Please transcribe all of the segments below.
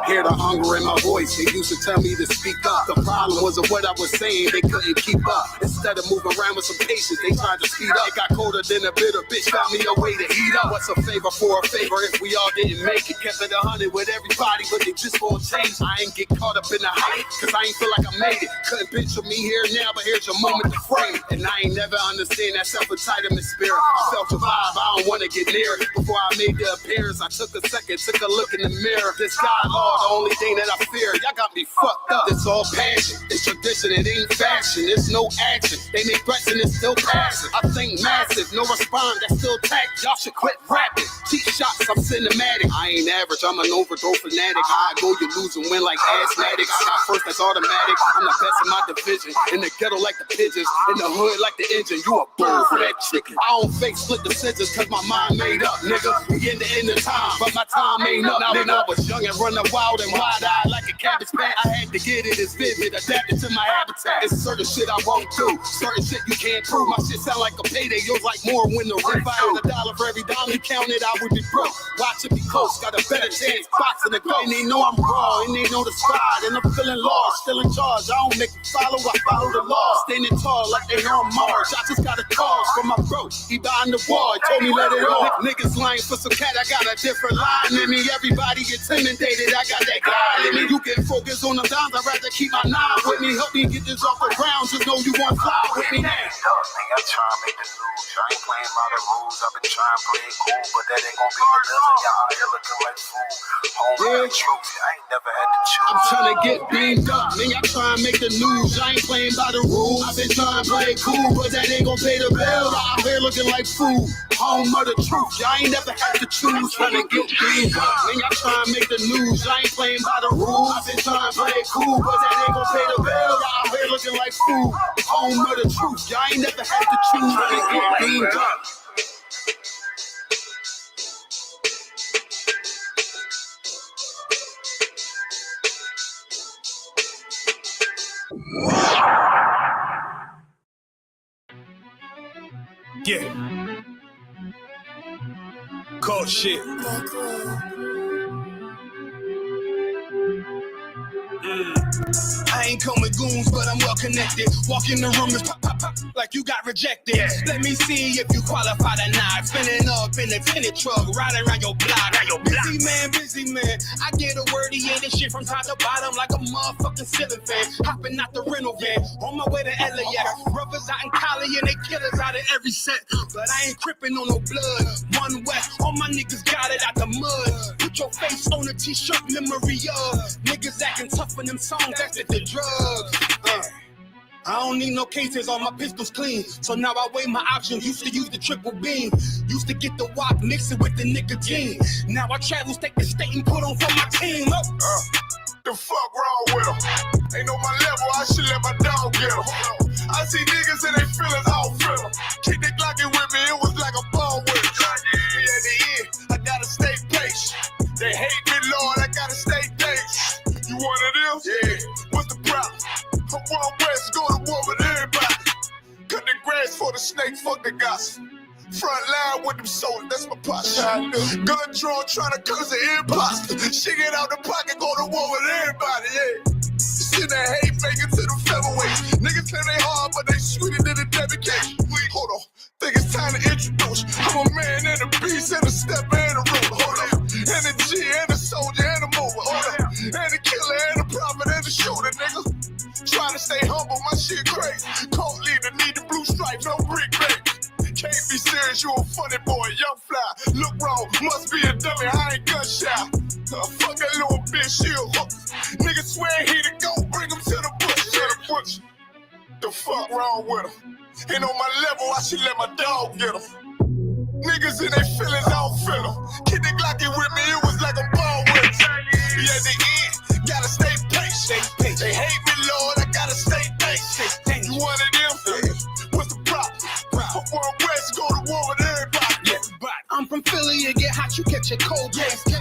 Hear the hunger in my voice. They used to tell me to speak up. The problem wasn't what I was saying, they couldn't keep up. Instead of moving around with some patience, they tried to speed up. It got colder than a bitter bitch, found me a way to heat up. What's a favor for a favor if we all didn't make it? Kept it 100 with everybody, but they just won't change. I ain't get caught up in the hype, cause I ain't feel like I made it. Couldn't picture me here now, but here's your moment to frame. And I ain't never understand that self-entitlement spirit. I felt the vibe, I don't wanna get near it. Before I made the appearance, I took a second, took a look in the mirror. This God, Lord, the only thing that I fear. Y'all got me fucked up. It's all passion, it's tradition, it ain't fashion. There's no action, they make threats and it's still passive. I think massive, no respond, that's still tact. Y'all should quit rapping. Cheap shots, I'm cinematic. I ain't average, I'm an overdose fanatic. How I go, you lose and win like asthmatics. I got first, that's automatic. I'm the best in my division. In the ghetto like the pigeons, in the hood like the engine. You a bird for that chicken. I don't fake split decisions cause my mind made up, nigga. We in the end of time, but my time ain't up. Now when I was young and running wild and wide-eyed like a cabbage patch, I had to get it as vivid, adapted to my habitat. It's certain shit I won't do, certain shit you can't prove. My shit sound like a payday, yours like more when the rent. If I had $1 for every dollar you counted, I would be broke. Watch it be close, got a better chance, boxing the go. And they know I'm raw, and they know the squad, and I'm feeling lost, still in charge. I don't make them follow, I follow the law. Standing tall like they on Mars. I just got a call from my bro, he behind the wall, he told me let it off. Niggas lying for some cat, I got a different line in me. Everybody intimidated, I got that guy in me. You can focus on the dimes, I'd rather keep my nine with me. Help me get this off the ground, just know you won't fly with me now. I try to make the news, I ain't playing by the rules. I've been trying to play it cool, but that ain't gonna be the living. Y'all out here looking like fools. Home with the truth, I ain't never had to choose. I'm trying to get beamed up, nigga, I try and make the news. I ain't playing by the rules. I've been trying to play it cool, but that ain't gonna pay the bill. Y'all out here looking like fools. Home of the truth, y'all ain't never had to choose. Trying to get beamed up, nigga, I try and make the news. I ain't playing by the rules. I've been trying to play it cool, but that ain't gonna pay the bill. Y'all out here looking like fools. Home of the truth, y'all ain't never had to choose. Trying to get beamed up. Yeah. Cold shit. I ain't come with goons, but I'm well connected. Walk in the room and pop, pop, pop, like you got rejected. Let me see if you qualify or not. Spinning up in a tinted truck, riding around your block. Busy man. I get a wordy in this shit from top to bottom like a motherfucking ceiling fan. Hopping out the rental van, on my way to LAX. Brothers out in Cali and they killers out of every set. But I ain't crippin' on no blood. One West, all my niggas got it out the mud. Put your face on a t-shirt, memory of niggas acting tough in them songs, that's the drugs. I don't need no cases, all my pistols clean. So now I weigh my options, used to use the triple beam. Used to get the wop, mix it with the nicotine. Now I travel state to state and put on for my team. The fuck wrong with them? Ain't on my level, I should let my dog get them. I see niggas and they feelings, I don't feel them. Kick the Glockin' with me, it was like a ball with it. At the end, I gotta stay patient. They hate me, Lord, I gotta stay patient. You one of them? Yeah. What's the problem? I'm one West, go to war with everybody. Cut the grass for the snakes, fuck the gossip. Front line with them soldiers, that's my posture. Gun drawn, trying to curse an imposter. Shit get out the pocket, go to war with everybody, yeah. Send that hate making to the featherweights. Niggas claim they hard, but they sweeter than a dedication. Hold on, think it's time to introduce. I'm a man and a beast and a stepper and a ruler. Hold on, and a G and a soldier and a mover. Hold on, and a killer and a prophet and a shooter, nigga. Trying to stay humble, my shit crazy. Cold leader, need the blue stripe, no brick baby. Can't be serious, you a funny boy, young fly. Look wrong, must be a dummy, I ain't gunshot. Fuck that little bitch, she a hook. Nigga swear he to go, bring him to the bush. The fuck wrong with him? Ain't on my level, I should let my dog get him. Niggas in their feelings, I don't feel them. Kid the Glocky with me, it was like a ball with him. At the end, gotta stay patient. They hate me, Lord, I gotta stay patient. You one of them? What's the problem? I'm one West, go to war with everybody. I'm from Philly, you get hot, you catch a cold.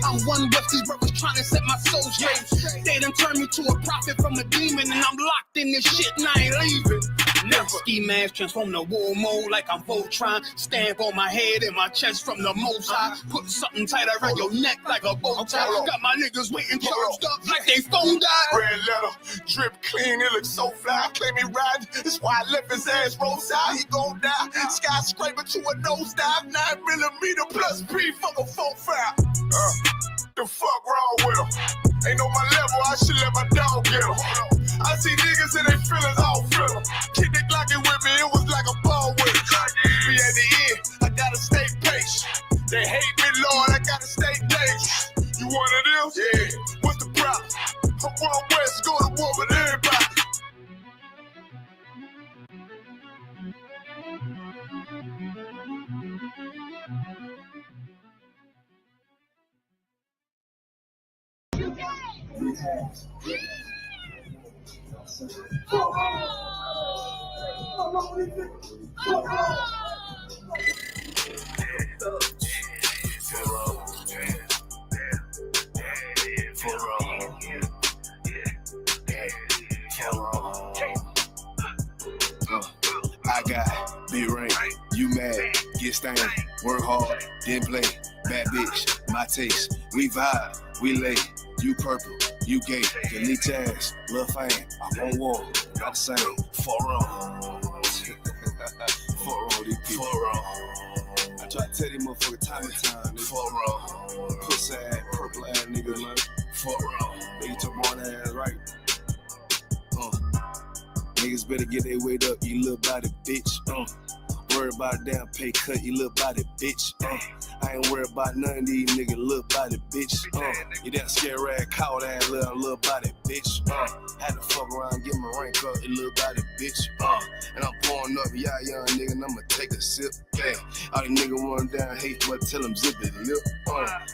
I'm one West, these brothers trying to set my soul straight. They done turned me to a prophet from a demon, and I'm locked in this shit and I ain't leaving. Ski mask transform to war mode like I'm Voltron. Stamp on my head and my chest from the most high. Put something tight around your neck like a bow tie. Got my niggas waiting charged up like they phone died. Red letter, drip clean, it looks so fly. Claim he riding, that's why I left his ass roadside. He gon' die. Skyscraper to a nosedive. 9mm plus P, fuck a 4-5. The fuck wrong with him? Ain't on my level, I should let my dog get him. I see niggas and they feelings all feelin'. Kick the Glock with me, it was like a ball with it. Be at the end, I gotta stay patient. They hate me, Lord, I gotta stay patient. You one of them? Yeah. What's the problem? I'm going west, go to war with everybody. I got big ring, you mad, get stained, work hard, then play, bad bitch, my taste, we vibe, we lay, you purple, you gay, you need ass, lil' fame, I won't walk, not the same, for wrong. For wrong, these people. For wrong. I try to tell these motherfuckers time and time, for wrong. Pussy ass, purple ass nigga, man, for wrong. They get your born ass right. Niggas better get their weight up, you little body bitch. Worry about a damn pay cut, you little body bitch. I ain't worried about none of these niggas, little body bitch. You that scare ass, coward ass, little body bitch. Had to fuck around, get my rank up, you little body bitch. And I'm pouring up, y'all young nigga, and I'ma take a sip. Yeah. All these niggas run down, hate, but tell them zip it lip.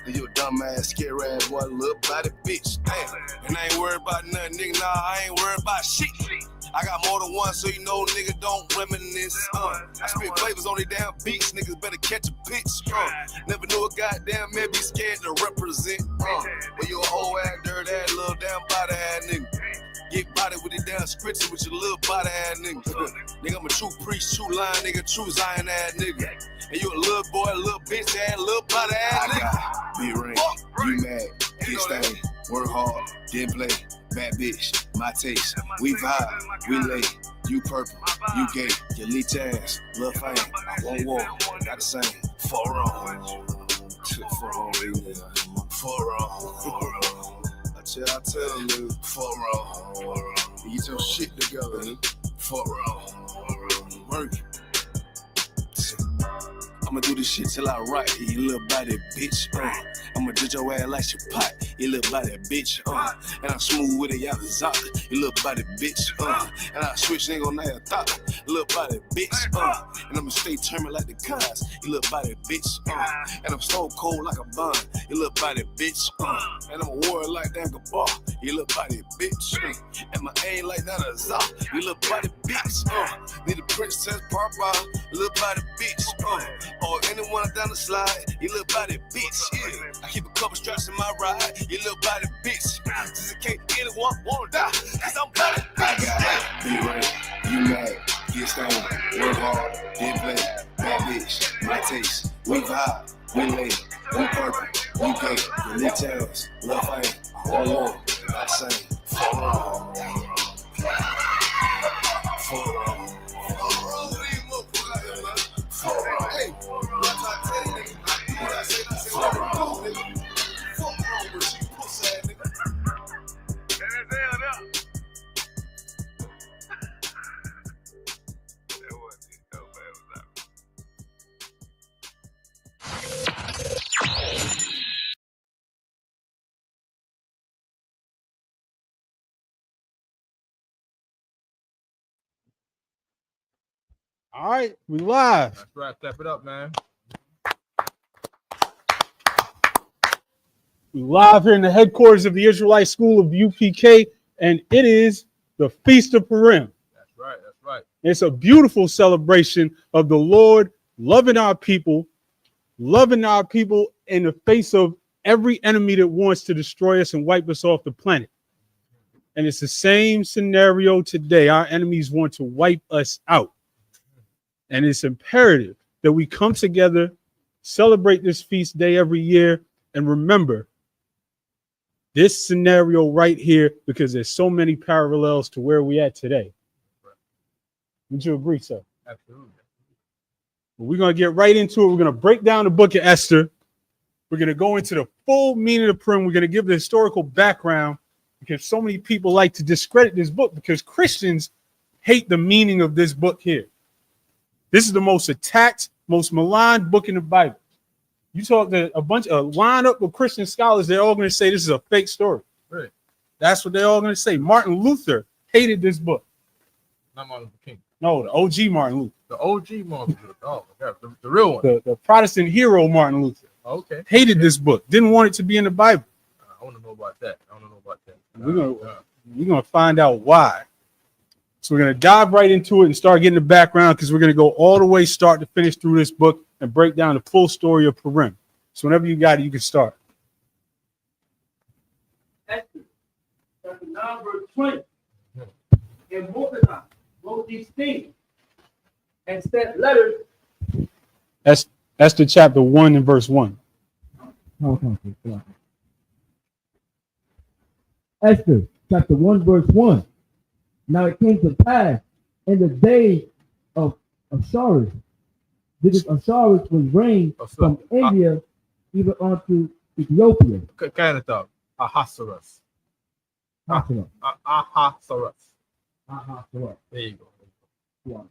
You a dumb ass, scare ass, boy, little body bitch. And I ain't worried about nothing, nigga, nah, I ain't worried about shit. I got more than one, so you know nigga don't reminisce. I spit flavors on these damn beats, niggas better catch a pitch. Never knew a goddamn man be scared to represent. But you a whole ass, dirt ass, little damn body ass nigga. Get body with it damn scritchy with your little body ass nigga. Nigga, I'm a true priest, true line nigga, true Zion ass nigga. And you a little boy, little bitch ass, little body ass nigga. Big ring, you mad, get stained, work hard, then play. Bad bitch, my taste, we vibe, we lay, you purple, you gay, you leech ass, lil' fame, I won't walk, not the same, for wrong, for wrong, for wrong, I tell them, nigga, for wrong, get your shit together, nigga, for wrong, work. I'ma do this shit till I write, you little body bitch. I'ma judge your ass like your pot, you little body bitch. And I'm smooth with it, y'all zop, you little body bitch. And I switch nigga on that thought, you little body bitch. And I'ma stay turning like the cars, you little body bitch. And I'm stone cold like a bond, you little body bitch. And I'm a warrior like that bar, you little body bitch. And my aim like that a zop, you little body bitch. Need a princess papa, you little body bitch. Or anyone down the slide, you little body bitch, yeah. I keep a couple straps in my ride, you little body bitch. Just in case anyone wanna die, cause I'm body bitch. I got big ring, you mad, get stained, work hard, then play, bad bitch, my taste, we vibe, we lay, we purple, we gay, you lit ass, lil' fame, I won't walk, not the same, for wrong, for wrong. Hey, what I tell you, nigga? What I say, fuck wrong, nigga. Fuck wrong with you, pussy ass nigga. All right, we live. That's right. Step it up, man. We live here in the headquarters of the Israelite School of UPK, and it is the Feast of Purim. That's right. That's right. It's a beautiful celebration of the Lord loving our people in the face of every enemy that wants to destroy us and wipe us off the planet. And it's the same scenario today. Our enemies want to wipe us out. And it's imperative that we come together, celebrate this feast day every year, and remember this scenario right here, because there's so many parallels to where we at today. Would you agree, sir? Absolutely. Well, we're going to get right into it. We're going to break down the book of Esther. We're going to go into the full meaning of Purim. We're going to give the historical background, because so many people like to discredit this book because Christians hate the meaning of this book here. This is the most attacked, most maligned book in the Bible. You talk to a lineup of Christian scholars, they're all going to say this is a fake story. Right. That's what they're all going to say. Martin Luther hated this book. Not Martin Luther King. No, the OG Martin Luther. The OG Martin Luther. Oh, my God. The real one. The Protestant hero Martin Luther. Okay. Hated this book. Didn't want it to be in the Bible. I want to know about that. We're gonna find out why. So we're gonna dive right into it and start getting the background, because we're gonna go all the way start to finish through this book and break down the full story of Purim. So whenever you got it, you can start. Esther, chapter 9, verse 20. And Mordecai wrote these things and sent letters. Esther chapter 1 and verse 1. Esther chapter 1 verse 1. Now it came to pass in the day of Ahasuerus, Ahasuerus was reigned from India even unto Ethiopia. Kind of stuff. Ahasuerus. Ahasuerus. There you go.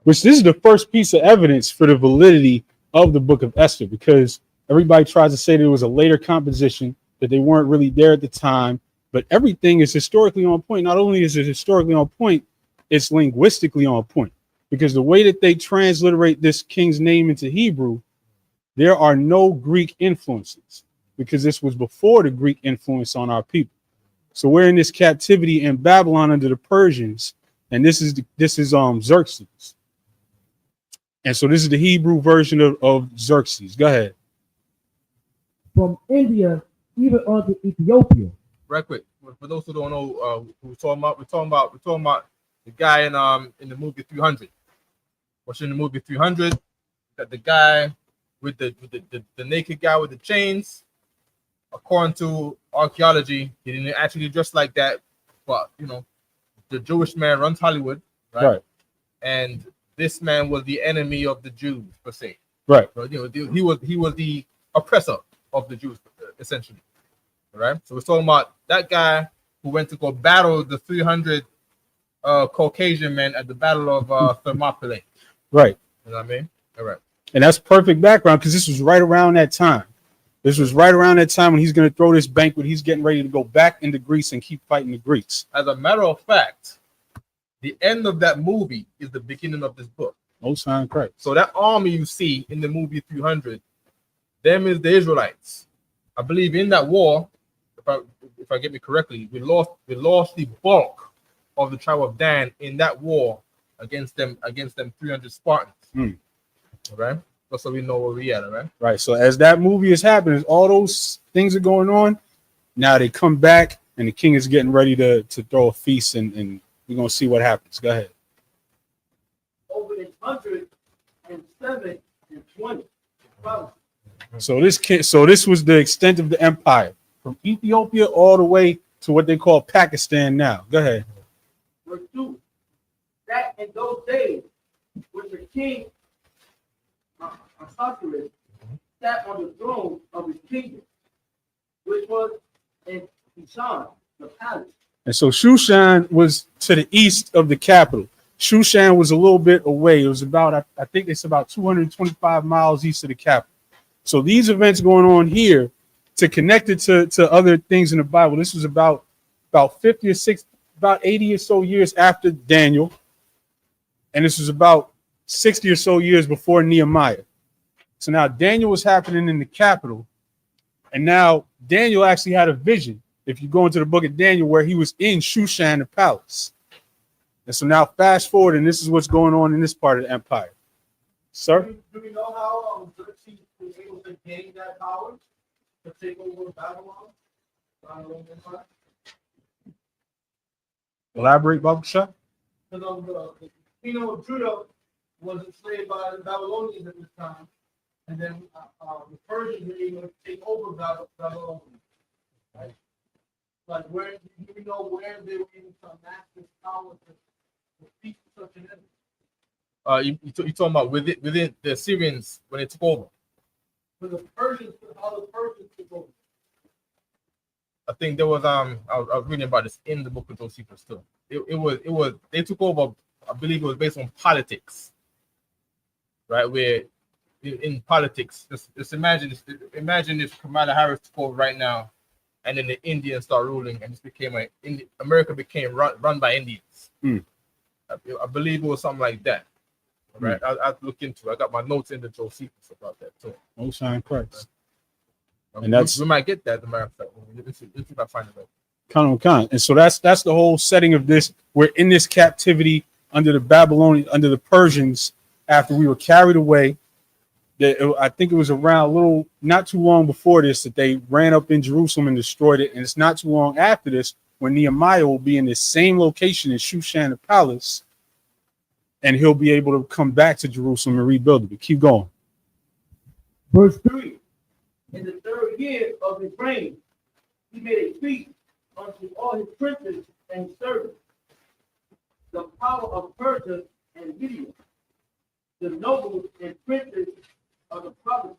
Which this is the first piece of evidence for the validity of the book of Esther, because everybody tries to say that it was a later composition, that they weren't really there at the time, but everything is historically on point. Not only is it historically on point, it's linguistically on point, because the way that they transliterate this king's name into Hebrew, there are no Greek influences, because this was before the Greek influence on our people. So we're in this captivity in Babylon under the Persians, and this is Xerxes. And so this is the Hebrew version of Xerxes. Go ahead. From India even unto Ethiopia. Right quick. For those who don't know, we're talking about the guy in the movie 300. Watching the movie 300, that the guy with the naked guy with the chains. According to archaeology, he didn't actually dress like that, but the Jewish man runs Hollywood, right? And this man was the enemy of the Jews, per se. Right. So, he was the oppressor of the Jews, essentially. Right. So we're talking about that guy who went to go battle the 300 Caucasian men at the Battle of Thermopylae. Right. You know what I mean? All right. And that's perfect background, because this was right around that time. This was right around that time when he's going to throw this banquet. He's getting ready to go back into Greece and keep fighting the Greeks. As a matter of fact, the end of that movie is the beginning of this book. Most High Christ. So that army you see in the movie 300, them is the Israelites. I believe in that war, if I get me correctly, we lost the bulk of the tribe of Dan in that war against them 300 Spartans. All right. So we know where we at, all right? Right. So as that movie is happening, all those things are going on. Now they come back, and the king is getting ready to throw a feast, and we're gonna see what happens. Go ahead. Over 107 and 20. So this was the extent of the empire, from Ethiopia all the way to what they call Pakistan now. Go ahead. Verse 2. That in those days, when the king Ahasuerus sat on the throne of his kingdom, which was in Shushan, the palace. And so Shushan was to the east of the capital. Shushan was a little bit away. It was about, I think it's about 225 miles east of the capital. So these events going on here, to connect it to other things in the Bible, this was about 50 or 60, about 80 or so years after Daniel. And this was about 60 or so years before Nehemiah. So now Daniel was happening in the capital. And now Daniel actually had a vision, if you go into the book of Daniel, where he was in Shushan, the palace. And so now fast forward, and this is what's going on in this part of the empire. Sir? Do we know how Xerxes was able to gain that power to take over Babylon? Elaborate, Baba Shah. Because the kingdom of Judah was enslaved by the Babylonians at this time, and then the Persians were able to take over Babylon. Right? Like where do we know where they were able to amass this power to defeat such an enemy? You talking about within the Assyrians when they took over? For the Persians, how the Persians took over. I think there was I was reading about this in the book of Josephus too. It was they took over. I believe it was based on politics, right? Where in politics, just imagine if Kamala Harris took over right now, and then the Indians start ruling, and America became run by Indians. I believe it was something like that. Right, I'll look into it. I got my notes in the Josephus about that too. Most High Christ. And we might get that, as a matter of fact. Let's see if I find it out. Con. And so that's the whole setting of this. We're in this captivity under the Babylonians, under the Persians, after we were carried away. I think it was around not too long before this that they ran up in Jerusalem and destroyed it. And it's not too long after this when Nehemiah will be in the same location in Shushan the palace, and he'll be able to come back to Jerusalem and rebuild it. But keep going. Verse 3. In the 3rd year of his reign, he made a feast unto all his princes and servants, the power of Persia and Media, the nobles and princes of the province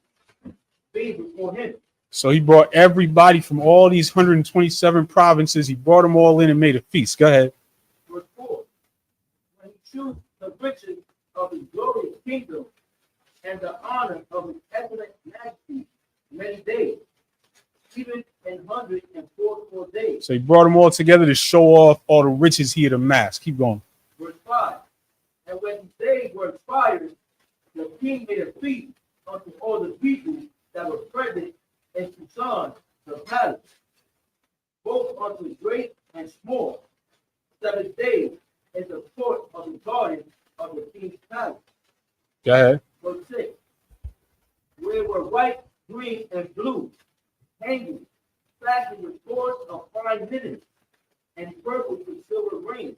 made before him. So he brought everybody from all these 127 provinces. He brought them all in and made a feast. Go ahead. Verse 4. When he chose the riches of his glorious kingdom and the honor of his excellent majesty many days, even in 144 days. So he brought them all together to show off all the riches he had amassed. Keep going. Verse 5. And when his days were expired, the king made a feast unto all the people that were present in Susan, the palace, both unto great and small, 7 days in the court of the garden of the king's palace. Go ahead. Verse 6. Where were white, green, and blue, hanging, fashioned with cords of fine linen, and purple with silver rings,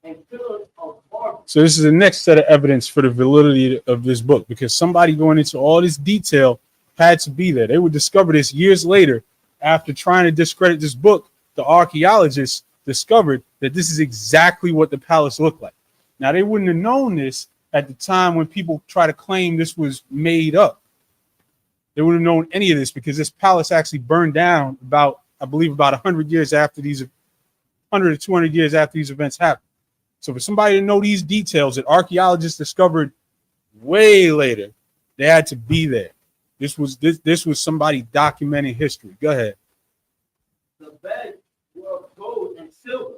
and pillars of marble. So this is the next set of evidence for the validity of this book, because somebody going into all this detail had to be there. They would discover this years later after trying to discredit this book. The archaeologists discovered that this is exactly what the palace looked like. Now, they wouldn't have known this at the time when people try to claim this was made up. They wouldn't have known any of this because this palace actually burned down about 100 years after 100 to 200 years after these events happened. So for somebody to know these details that archaeologists discovered way later, they had to be there. This was somebody documenting history. Go ahead. The beds were of gold and silver,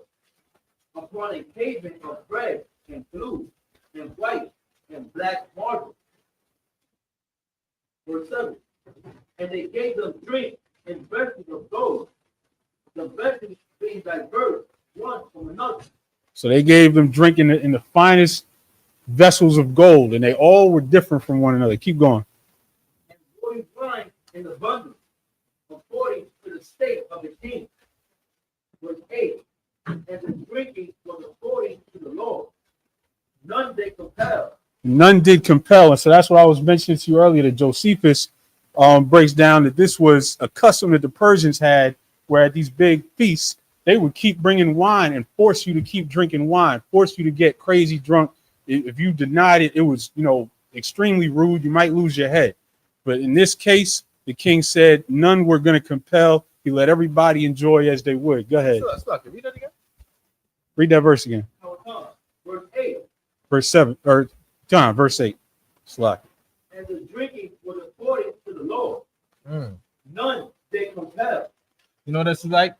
upon a pavement of red and blue and white and black marble. Verse 7. And they gave them drink in vessels of gold, the vessels being diverse one from another. So they gave them drink in the finest vessels of gold, and they all were different from one another. Keep going. And pouring wine in abundance, according to the state of the king. Verse 8. And the drinking was according to the law. None they compel. None did compel. And so that's what I was mentioning to you earlier, that Josephus breaks down that this was a custom that the Persians had, where at these big feasts, they would keep bringing wine and force you to keep drinking wine, force you to get crazy drunk. If you denied it, it was, extremely rude. You might lose your head. But in this case, the king said none were going to compel. He let everybody enjoy as they would. Go ahead. Read that again. Read that verse again. Verse 8. Verse 7, or John, verse 8. Slack. And the drinking was according to the law. None they compel. This is like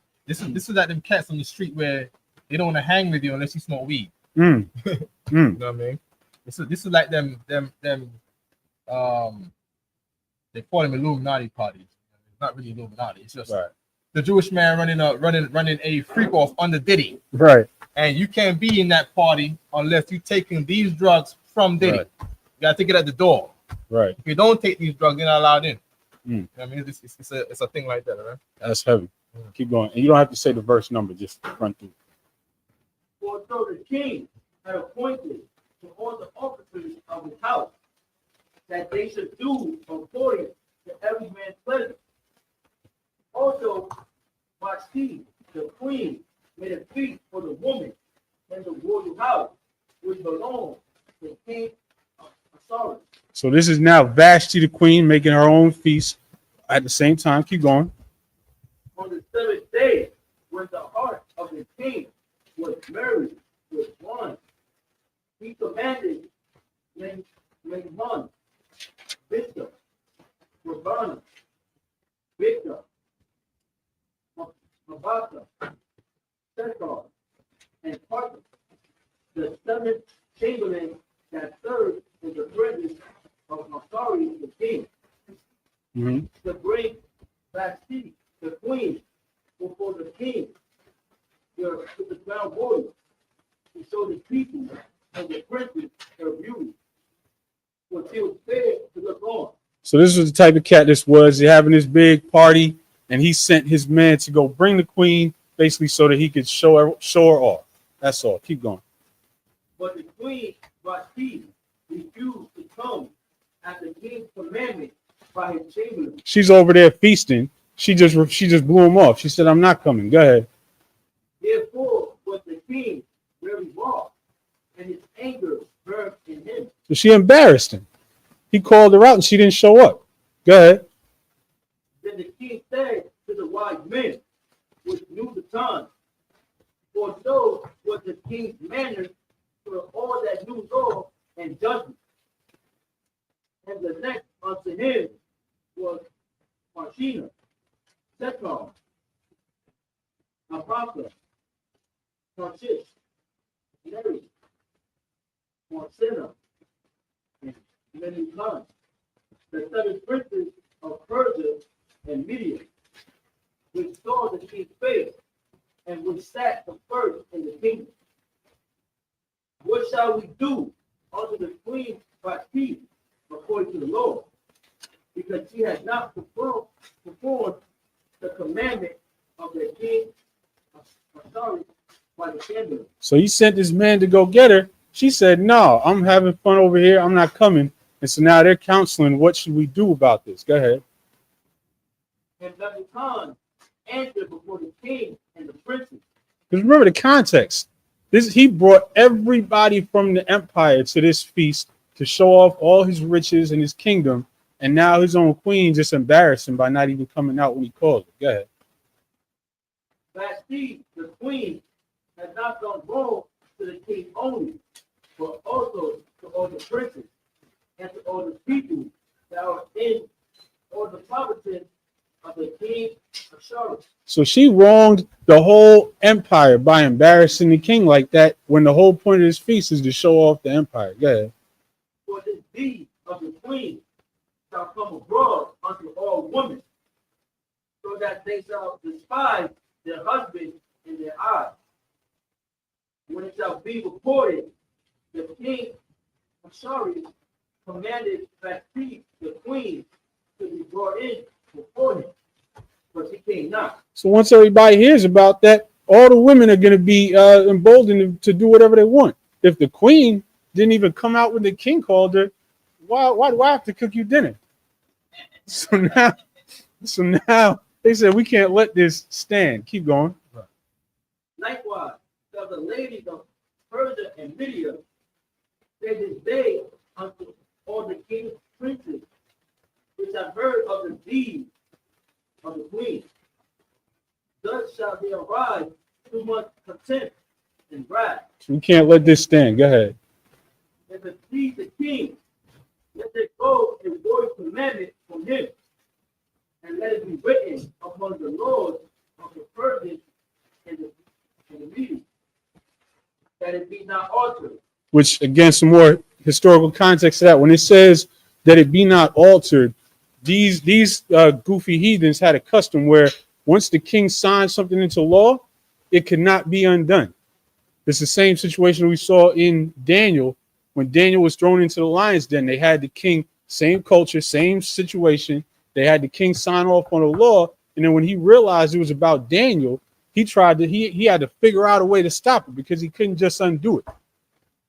them cats on the street where they don't want to hang with you unless you smoke weed. You know what I mean? This is like them they call them Illuminati parties. It's not really Illuminati. It's just the Jewish man running a freak off under Diddy. Right. And you can't be in that party unless you're taking these drugs from Diddy. Right. You gotta take it at the door. Right. If you don't take these drugs, you're not allowed in. I mean, it's a thing like that, right? That's heavy. Keep going. And you don't have to say the verse number, just run through. For so the king had appointed to all the officers of his house that they should do according to every man's pleasure. Also, Vashti, the queen, made a feast for the woman in the royal house, which belonged to King Ahasuerus. So this is now Vashti the queen making her own feast at the same time. Keep going. On the seventh day, when the heart of the king was merry with wine, he commanded Naaman, Bishop, Rabbana, Victor, Mabasa, Sethar, and Parker, the seven chamberlains that served in the presence of Ahasuerus the king, to bring Vashti, the queen, before the king, with the crown royal, to show the people and the princes her beauty, for she was fair to look on. So this was the type of cat this was. They're having this big party, and he sent his men to go bring the queen, basically so that he could show her off. That's all. Keep going. But the queen, Vashti, refused to come at the king's commandment by his chamberlain. She's over there feasting. She just blew him off. She said, "I'm not coming." Go ahead. Therefore was the king very wroth, and his anger burned in him. So she embarrassed him. He called her out, and she didn't show up. Go ahead. Then the king said to the wise men, which knew the time, for so was the king's manner for all that knew law and judgment. And the next unto him was Marshina, Sethar, Apopha, Tarshish, Mary, Morsina, and Menucan, the seven princes of Persia and Media, which saw the king's face, and which sat the first in the kingdom. What shall we do unto the queen Vashti according to the law? Because she had not performed the commandment of the king Ahasuerus by the chamberlain. So he sent his man to go get her. She said, "No, I'm having fun over here. I'm not coming." And so now they're counseling. What should we do about this? Go ahead. And Menucan answered before the king and the princes. Because remember the context. He brought everybody from the empire to this feast to show off all his riches and his kingdom. And now his own queen just embarrassed him by not even coming out when he called her. Go ahead. Vashti, the queen, had not done wrong to the king only, but also to all the princes and to all the people that are in all the provinces of the king Ahasuerus. So she wronged the whole empire by embarrassing the king like that when the whole point of this feast is to show off the empire. Go ahead. For this deed of the queen shall come abroad unto all women, so that they shall despise their husbands in their eyes. When it shall be reported, the king Ahasuerus commanded Vashti, the queen, to be brought in before him, but she came not. So once everybody hears about that, all the women are going to be emboldened to do whatever they want. If the queen didn't even come out when the king called her, why do I have to cook you dinner? So now they said we can't let this stand. Keep going. Likewise, shall the ladies of Persia and Media say this day unto all the king's princes, which have heard of the deed of the queen. Thus shall they arise too much contempt and wrath. So we can't let this stand. Go ahead. And to please the king, let there go a royal commandment from him, and let it be written upon the laws of the Persians and the Medes, that it be not altered. Which, again, some more historical context to that. When it says that it be not altered, these goofy heathens had a custom where once the king signed something into law, it could not be undone. It's the same situation we saw in Daniel. When Daniel was thrown into the lion's den, they had the king, same culture, same situation. They had the king sign off on a law. And then when he realized it was about Daniel, he had to figure out a way to stop it because he couldn't just undo it.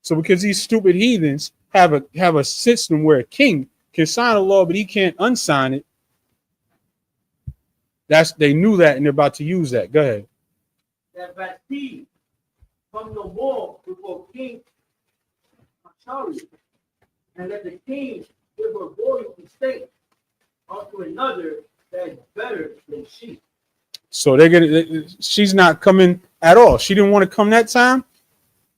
So because these stupid heathens have a system where a king can sign a law, but he can't unsign it. They knew that, and they're about to use that. Go ahead. That Vashti come no more before King Ahasuerus, and let the king give her royal estate unto another that is better than she. So she's not coming at all. She didn't want to come that time.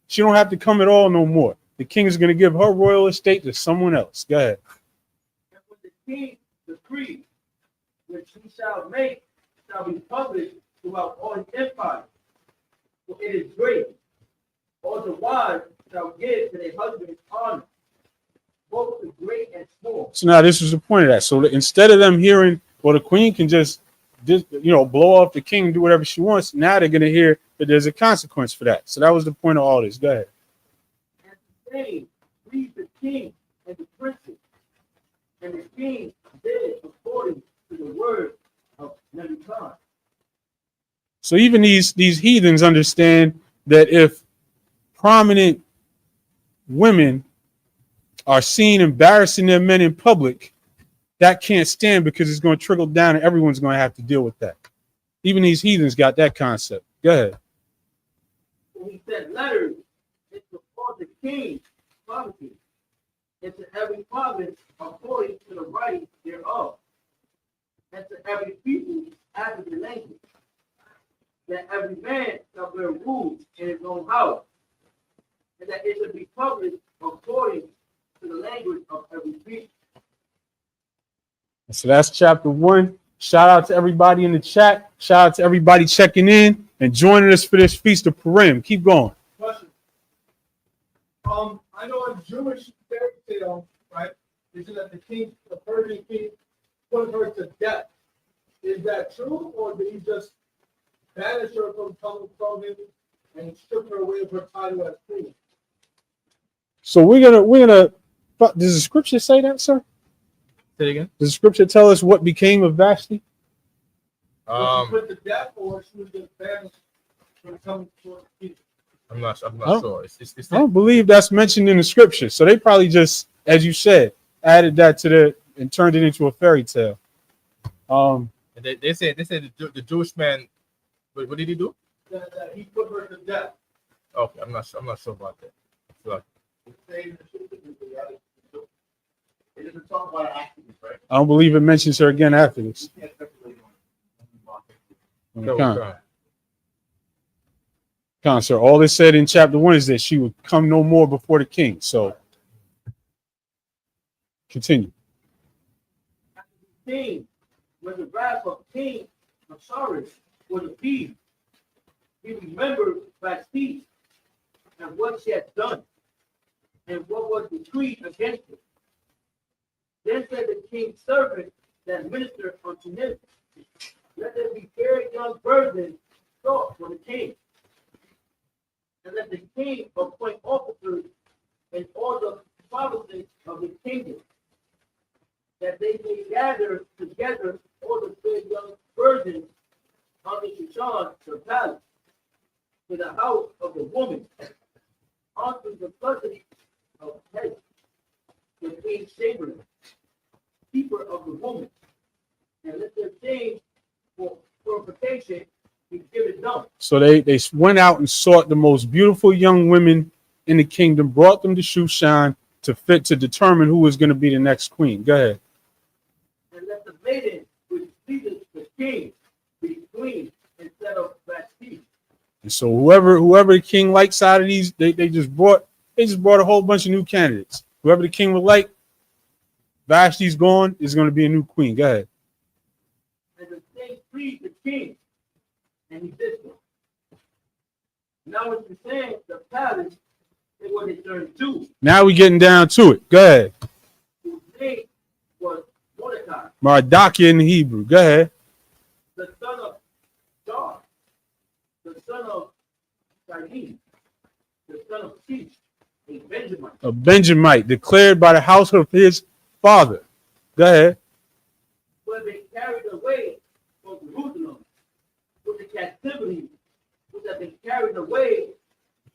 She don't have to come at all no more. The king is going to give her royal estate to someone else. Go ahead. And when the king decree which he shall make shall be published throughout all his empire, for it is great. All the wives shall give to their husbands honor, both the great and small. So now this is the point of that. So instead of them hearing, well, the queen can just blow off the king and do whatever she wants, now they're going to hear that there's a consequence for that. So that was the point of all this. Go ahead. And the same pleased the king and the princes, and the king did according to the word of Nebuchadnezzar. So even these heathens understand that if prominent women are seen embarrassing their men in public, that can't stand because it's going to trickle down and everyone's going to have to deal with that. Even these heathens got that concept. Go ahead. And he sent letters into all the king's provinces, into every province according to the writing thereof, and to every people after the language, that every man shall bear rule in his own house, and that it should be published according to the language of every people. So that's chapter 1. Shout out to everybody in the chat. Shout out to everybody checking in and joining us for this feast of Purim. Keep going. Question. I know a Jewish fairy tale, right? Is that the Persian king put her to death. Is that true, or did he just banish her from coming from him and strip her away of her title as queen? So we're gonna. Does the scripture say that, sir? Say it again. Does the scripture tell us what became of Vashti? Was she put to death, or she was just banished from coming towards the king? I'm not sure. I don't believe that's mentioned in the scripture. So they probably just, as you said, added that to and turned it into a fairy tale. And they said the Jewish man. What did he do? That he put her to death. Okay, I'm not sure about that. So, It doesn't talk about an activist, right? I don't believe it mentions her again after this. Sir, all it said in chapter 1 is that she would come no more before the king. So continue. King, when the wrath of King Ahasuerus was appeased, he remembered Vashti and what she had done, and what was decreed against her. Then said the king's servant that ministered unto him, let there be fair young virgins sought for the king, and let the king appoint officers in all the provinces of the kingdom, that they may gather together all the fair young virgins unto Shushan the palace, to the house of the woman, unto the custody of Head, the king's chamberlain, keeper of the woman, and let their shame for purification be given them. So they went out and sought the most beautiful young women in the kingdom, brought them to Shushan to determine who was going to be the next queen. Go ahead. And let the maiden which pleases the king be queen instead of Vashti. And so whoever the king likes out of these, they just brought a whole bunch of new candidates. Whoever the king would like, Vashti's gone, is going to be a new queen. Go ahead. And the king pleased the king, and he did so. Now what you're saying, the palace, it was his turn too. Now we're getting down to it. Go ahead. Whose name was Mordecai, Mardaki in Hebrew. Go ahead. the son of Dar, the son of Shimei, the son of Kish, a Benjamin. A Benjamite declared by the house of his father. Go ahead. Were they carried away from Jerusalem with the captivity was that they carried away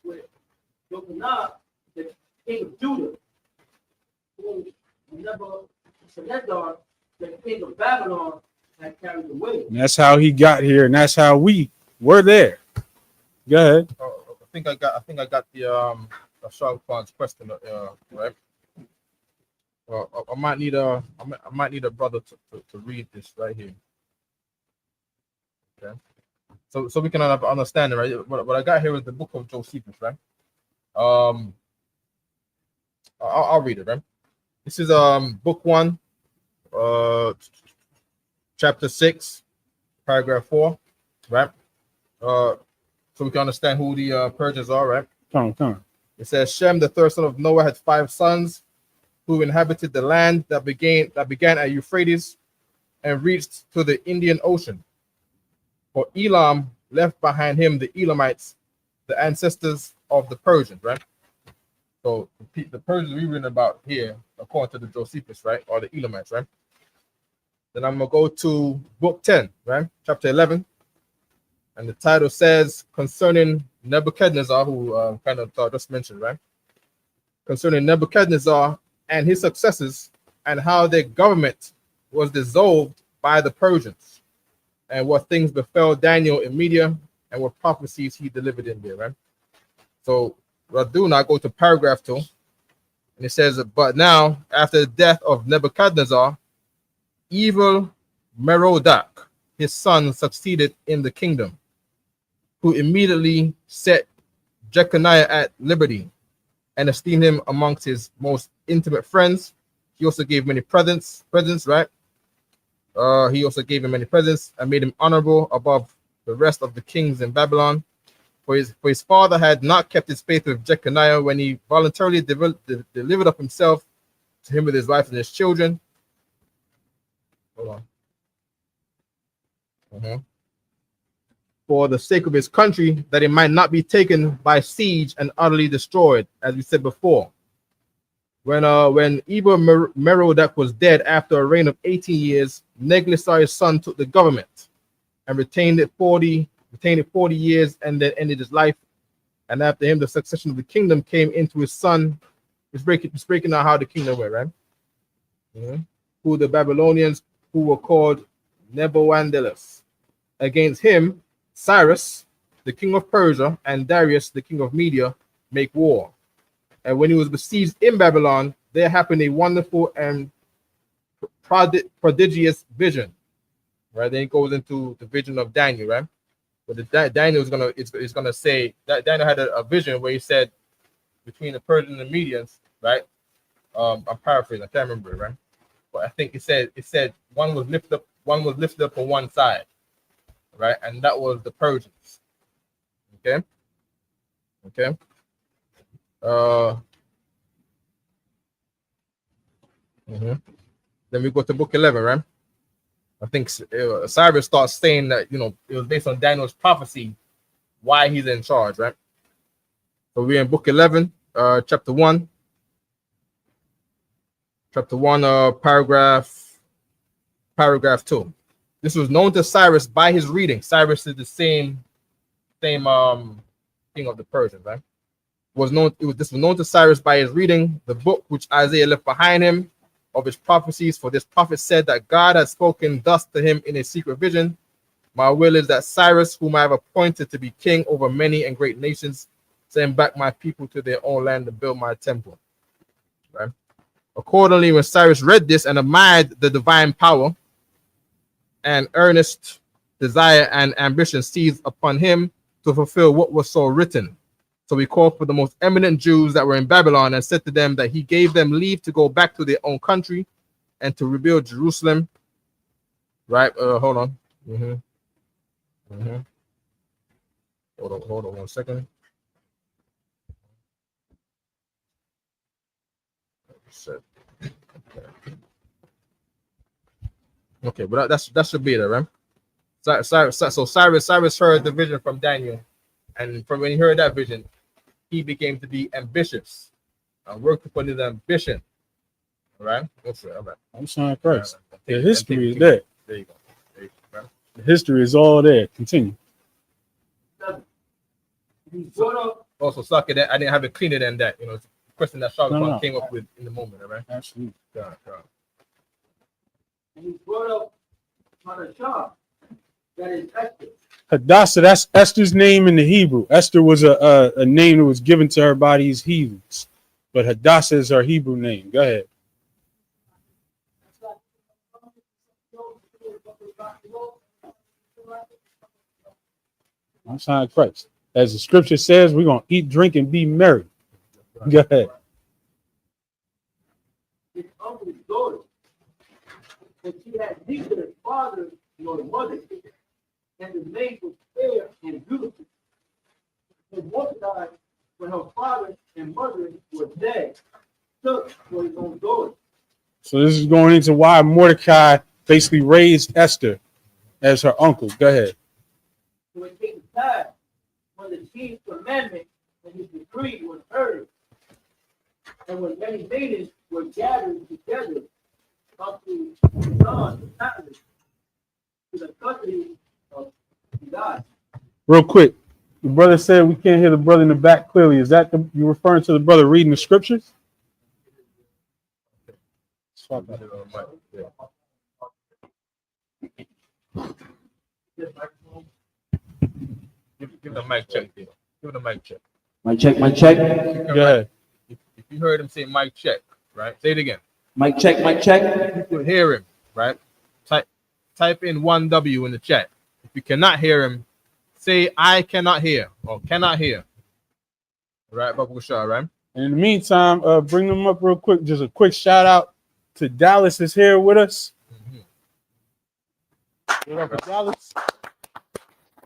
with Yochanan, the king of Judah, who Nebuchadnezzar, the king of Babylon, had carried away. And that's how he got here, and that's how we were there. Go ahead. I think I got the Sean Kwan's question right. I might need a brother to read this right here. Okay. So we can understand it, right? What I got here is the book of Josephus, right? I'll read it, right? This is book 1, chapter 6, paragraph 4, right? So we can understand who the Persians are, right? Come on. It says Shem, the third son of Noah, had 5 sons who inhabited the land that began at Euphrates and reached to the Indian Ocean. For Elam left behind him the Elamites, the ancestors of the Persians, right? So the Persians we're reading about here, according to the Josephus, right, or the Elamites, right? Then I'm gonna go to book 10, right, chapter 11, and the title says concerning Nebuchadnezzar, who kind of just mentioned, right? Concerning Nebuchadnezzar and his successors, and how their government was dissolved by the Persians, and what things befell Daniel in Media, and what prophecies he delivered in there, right? So Raduna, go to paragraph 2, and it says, but now, after the death of Nebuchadnezzar, evil Merodach, his son, succeeded in the kingdom, who immediately set Jeconiah at liberty and esteemed him amongst his most intimate friends. He also gave many presents, right? He also gave him many presents and made him honorable above the rest of the kings in Babylon. For his father had not kept his faith with Jeconiah when he voluntarily delivered up himself to him with his wife and his children. Hold on. For the sake of his country, that it might not be taken by siege and utterly destroyed, as we said before. When Eber Merodach was dead after a reign of 18 years, Nebuchadnezzar's son took the government and retained it 40 years, and then ended his life. And after him, the succession of the kingdom came into his son. It's breaking down how the kingdom went, right? Who the Babylonians, who were called Nebuchadnezzar. Against him, Cyrus, the king of Persia, and Darius, the king of Media, make war. And when he was besieged in Babylon, there happened a wonderful and prodigious vision. Right? Then it goes into the vision of Daniel, right? But Daniel is gonna say that Daniel had a vision where he said between the Persians and the Medians, right? I'm paraphrasing, I can't remember, right? But I think it said one was lifted up on one side, right? And that was the Persians. Okay. Then we go to book 11, right? I think Cyrus starts saying that, it was based on Daniel's prophecy why he's in charge, right? So we're in book 11, chapter 1. Chapter 1, paragraph 2. This was known to Cyrus by his reading. Cyrus is the same king of the Persians, right? This was known to Cyrus by his reading the book which Isaiah left behind him of his prophecies. For this prophet said that God had spoken thus to him in a secret vision. My will is that Cyrus, whom I have appointed to be king over many and great nations, send back my people to their own land and build my temple. Right? Accordingly, when Cyrus read this and admired the divine power, and earnest desire and ambition seized upon him to fulfill what was so written. So he called for the most eminent Jews that were in Babylon and said to them that he gave them leave to go back to their own country and to rebuild Jerusalem. Right? Hold on. Hold on 1 second. Okay, but that should be there, right? So Cyrus heard the vision from Daniel, and from when he heard that vision, he became to be ambitious and worked upon his ambition. All right? All right. I'm sorry, Christ. The history is there. There you go. Right? The history is all there. Continue. He was brought up. Also, suck it. I didn't have it cleaner than that. You know, it's a question that Charlotte No. came up with in the moment, all right? Absolutely. God. And he was brought up on a shop. That is Esther. Hadassah, that's Esther's name in the Hebrew. Esther was a name that was given to her by these heathens. But Hadassah is her Hebrew name. Go ahead. I'm sign of Christ. As the scripture says, we're going to eat, drink, and be merry. Go ahead. His uncle's daughter. And she had neither father nor mother. And the maid was fair and beautiful. And Mordecai, when her father and mother were dead, took for his own daughter. So this is going into why Mordecai basically raised Esther as her uncle. Go ahead. So it came to pass when the king's commandment and his decree was heard, and when many maidens were gathered together unto John the palace to the custody of God. Real quick, the brother said we can't hear the brother in the back clearly. Is that you referring to the brother reading the scriptures? Swap that on the mic. Yeah. Give the mic check there. Give the mic check. Mic check, mic check. Go ahead. If you heard him say mic check, right? Say it again. Mic check, mic check. You could hear him, right? Type in 1W in the chat. If you cannot hear him, say I cannot hear or cannot hear. Right, Babu Shah, right? And in the meantime, bring them up real quick. Just a quick shout out to Dallas is here with us. What up, Dallas?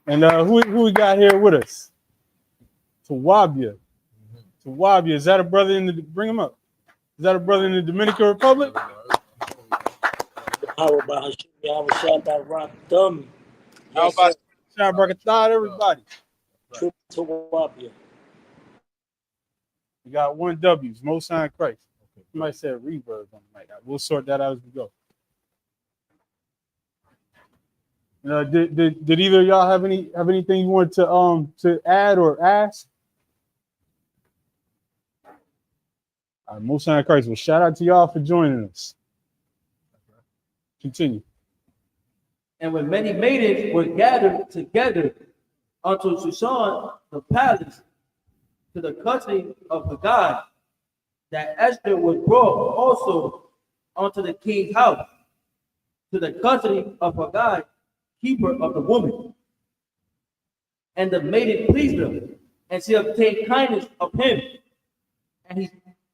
And who we got here with us? Tawabia. Tawabia, is that a brother in the? Bring him up. Is that a brother in the Dominican Republic? How about Hashem? How about Rock Dummy? How about Shout out everybody. True to Wapia. We got 1Ws, Most High Christ. You might say reverb on the mic. We'll sort that out as we go. Did either of y'all have anything you want to add or ask? Most High Christ. Well, shout out to y'all for joining us. Continue. And when many maidens were gathered together unto Susan the palace to the custody of the god, that Esther was brought also unto the king's house to the custody of her god, keeper of the woman. And the maiden pleased him, and she obtained kindness of him, and he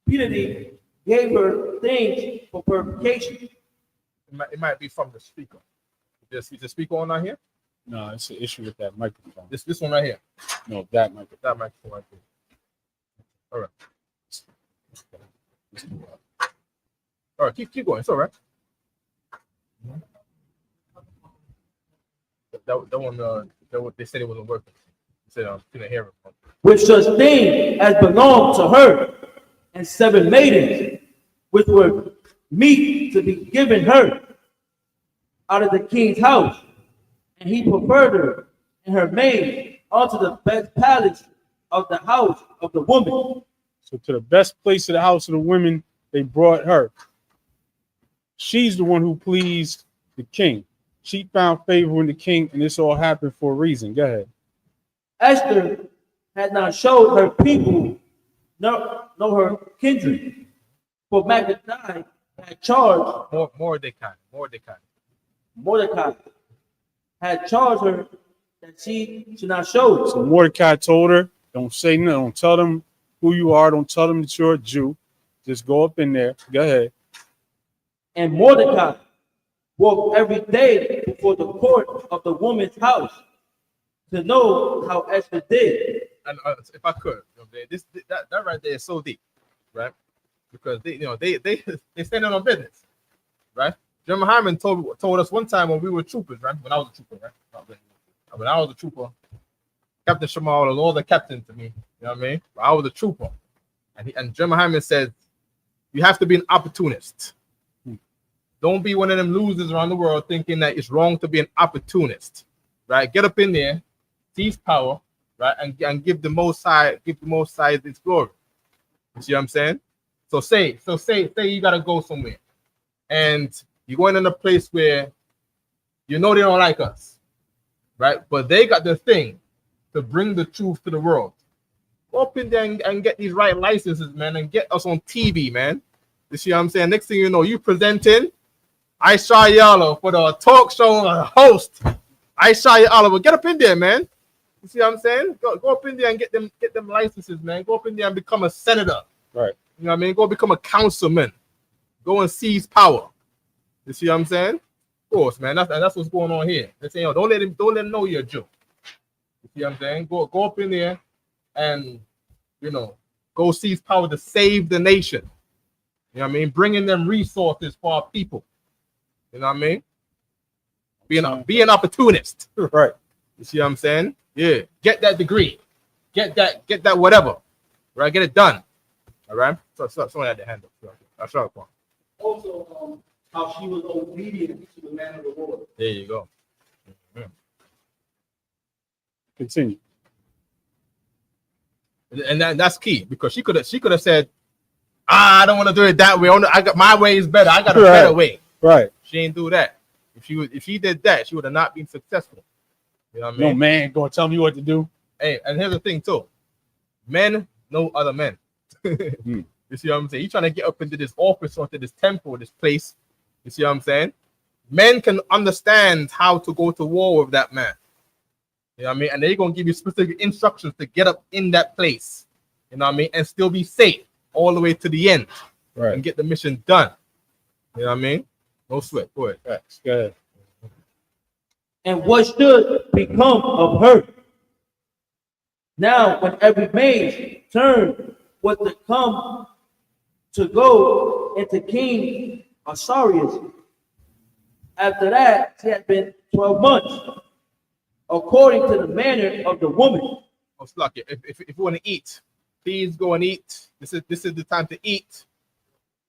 repeatedly gave her things for purification. It might be from the speaker. Is the speaker on out here? No, it's an issue with that microphone. This one right here. No, that microphone. That microphone right there. All right. All right, keep going. It's all right. That one, they said it wasn't working. They said couldn't hear it. With such things as belonged to her, and 7 maidens, which were meet to be given her out of the king's house, and he preferred her and her maid unto the best palace of the house of the woman. So to the best place of the house of the women, they brought her. She's the one who pleased the king. She found favor with the king, and this all happened for a reason. Go ahead. Esther had not showed her people nor her kindred, for Mordecai had charged Mordecai had charged her that she should not show it. So Mordecai told her, don't say no, don't tell them who you are, don't tell them that you're a Jew. Just go up in there. Go ahead. And Mordecai walked every day before the court of the woman's house to know how Esther did. And if I could, that right there is so deep, right? Because they standing on business, right? General Hyman told us one time when we were troopers, right? When I was a trooper, right? When I was a trooper, Captain Shamal, the Lord, the captain to me, you know what I mean? I was a trooper, and General Hyman said, you have to be an opportunist. Don't be one of them losers around the world thinking that it's wrong to be an opportunist, right? Get up in there, seize power, right? And give the Most High its glory. You see what I'm saying? So say you gotta go somewhere, and you're going in a place where you know they don't like us, right? But they got the thing to bring the truth to the world. Go up in there and get these right licenses, man, and get us on TV, man. You see what I'm saying? Next thing you know, you presenting Aisha Yellow for the talk show host. Aisha Yellow, get up in there, man. You see what I'm saying? Go up in there and get them licenses, man. Go up in there and become a senator. Right. You know what I mean? Go become a councilman. Go and seize power. You see what I'm saying? Of course, man. That's what's going on here. They're saying, don't let them know you're a Jew. You see what I'm saying? Go up in there and, you know, go seize power to save the nation. You know what I mean? Bringing them resources for our people. You know what I mean? Be an opportunist. Right. You see what I'm saying? Yeah. Get that degree. Get that whatever. Right? Get it done. All right? So someone had the hand up. That's right. Also, how she was obedient to the man of the Lord. There you go. Mm-hmm. Continue. And that's key, because she could have said, I don't want to do it that way. I got my way is better. I got a better way. Right. She ain't do that. If she did that, she would have not been successful. You know what I mean? No man gonna tell me what to do. Hey, and here's the thing too. Men know other men. You see what I'm saying? He's trying to get up into this office or into this temple, this place. You see what I'm saying? Men can understand how to go to war with that man. You know what I mean? And they're gonna give you specific instructions to get up in that place. You know what I mean? And still be safe all the way to the end. Right. And get the mission done. You know what I mean? No sweat. Go ahead. Right. Go ahead. And what should become of her? Now, when every maid turned was to come to go into King Ahasuerus, after that, she had been 12 months, according to the manner of the woman. Oh, Slucky, if you want to eat, please go and eat. This is the time to eat.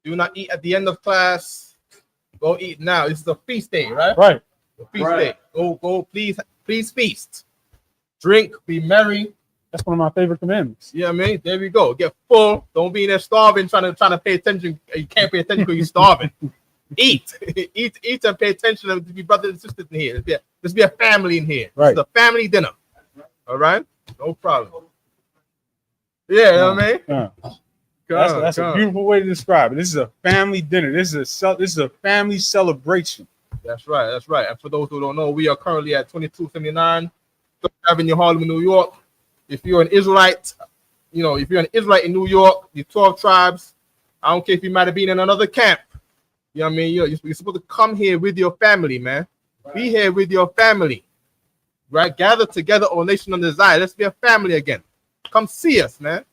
Do not eat at the end of class. Go eat now. This is a feast day, right? Right. A feast day. Go, please feast. Drink, be merry. That's one of my favorite commandments. Yeah, man. There we go. Get full. Don't be in there starving, trying to pay attention. You can't pay attention because you're starving. Eat. eat and pay attention to be brothers and sisters in here. Let's be a family in here. Right. It's a family dinner. All right? No problem. Yeah, you know what I mean? That's a beautiful way to describe it. This is a family dinner. This is a family celebration. That's right. That's right. And for those who don't know, we are currently at 2279 3rd Avenue, Harlem, New York. If you're an Israelite, you know, if you're an Israelite in New York, the 12 tribes, I don't care if you might have been in another camp. You know what I mean? You're supposed to come here with your family, man. Right. Be here with your family. Right? Gather together, O nation of desire. Let's be a family again. Come see us, man.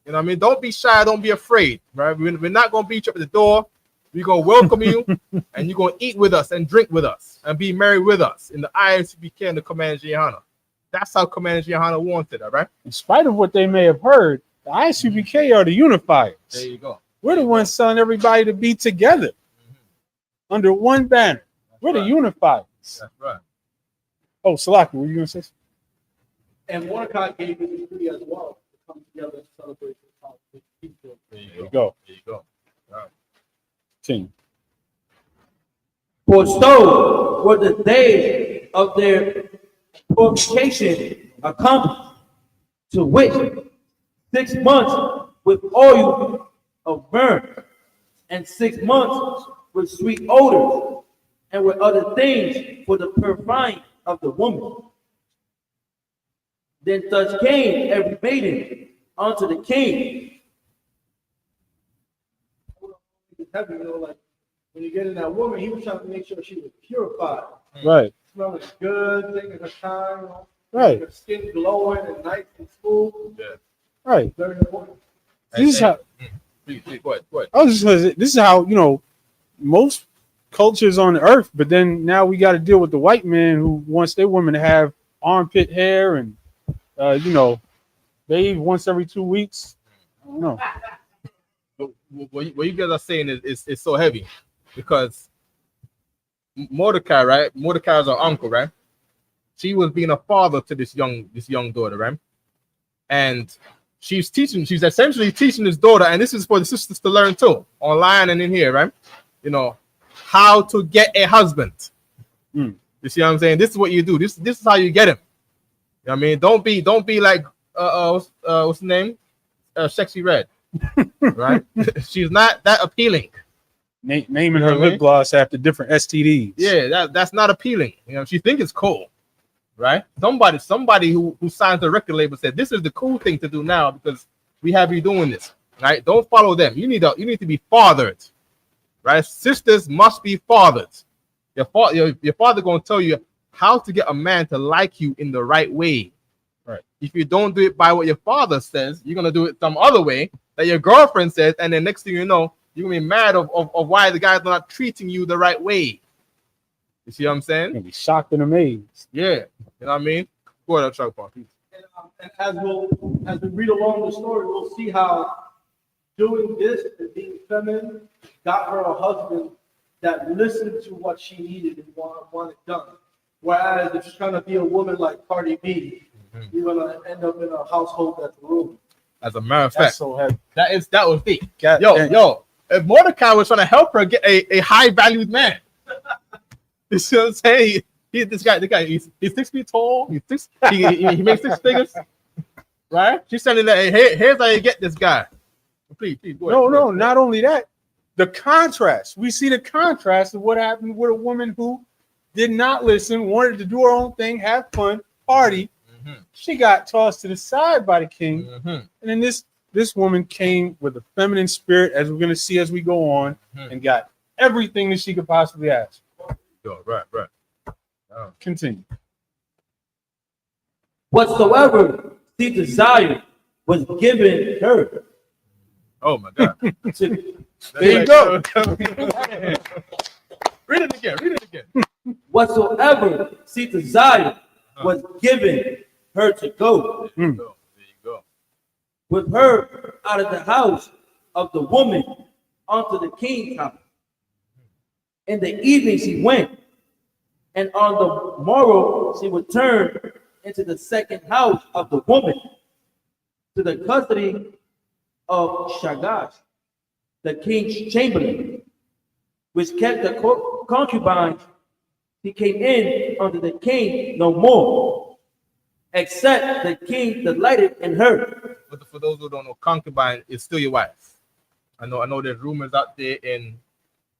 You know what I mean? Don't be shy. Don't be afraid. Right? We're not going to beat you up at the door. We're going to welcome you, and you're going to eat with us and drink with us and be merry with us in the ISUPK and the Commander Jehana. That's how Commander Jehana wanted, all right? In spite of what they may have heard, the ISUPK are the unifiers. There you go. We're the ones telling everybody to be together under one banner. We're the unifiers. That's right. Oh, Salaki, what were you going to say? And Mordecai gave the decree as well to come together and celebrate the people. There you go. There you go. All right. Team. For so were the days of their purification accomplished, to which 6 months with oil of myrrh, and 6 months with sweet odors, and with other things for the purifying of the woman. Then thus came every maiden unto the king. Heavy, you know, like when you get in that woman, he was trying to make sure she was purified. Right. Smelling good, taking her time, you know, Right. her skin glowing and nice and smooth. Yeah. Right. Very important. This is how. Please, go ahead. I was just gonna say, this is how, you know, most cultures on the earth, but then now we got to deal with the white man who wants their women to have armpit hair and you know, bathe once every 2 weeks. I don't know. What you guys are saying is so heavy, because Mordecai, right? Mordecai is our uncle, right? She was being a father to this young daughter, right? and she's essentially teaching his daughter, and this is for the sisters to learn too, online and in here, right? You know, how to get a husband. You see what I'm saying? This is what you do. This is how you get him. You know what I mean? Don't be like what's the name? Sexy Red. Right? She's not that appealing. Naming her lip gloss after different STDs. Yeah, that's not appealing. You know, she think it's cool, right? Somebody who signs the record label said this is the cool thing to do now because we have you doing this, right? Don't follow them. You need to be fathered, right? Sisters must be fathered. Your father gonna tell you how to get a man to like you in the right way. Right. If you don't do it by what your father says, you're gonna do it some other way that your girlfriend says, and then next thing you know, you're gonna be mad of why the guy's not treating you the right way. You see what I'm saying? You'll be shocked and amazed. Yeah, you know what I mean. Go ahead, Chuck Park. And as we read along the story, we'll see how doing this and being feminine got her a husband that listened to what she needed and wanted done. Whereas if you're trying to be a woman like Cardi B, you're gonna end up in a household that's ruined. As a matter of fact, so heavy. that was deep. Yo, if Mordecai was trying to help her get a high valued man, you see what I'm saying? The guy, he's 6 feet tall. He makes 6 figures, right? She's sending that. Hey, here's how you get this guy. Please, go ahead. No, not only that, the contrast. We see the contrast of what happened with a woman who did not listen, wanted to do her own thing, have fun, party. She got tossed to the side by the king, and then this woman came with a feminine spirit, as we're going to see as we go on, and got everything that she could possibly ask. Right. Continue. Whatsoever she desired was given her. Oh my God! There you go. Read it again. Whatsoever she desired was given her to go. There you go. With her out of the house of the woman unto the king's house. In the evening she went, and on the morrow she returned into the second house of the woman, to the custody of Shagash, the king's chamberlain, which kept the concubines. He came in unto the king no more, except the king delighted in her. But for those who don't know, concubine is still your wife. I know there's rumors out there in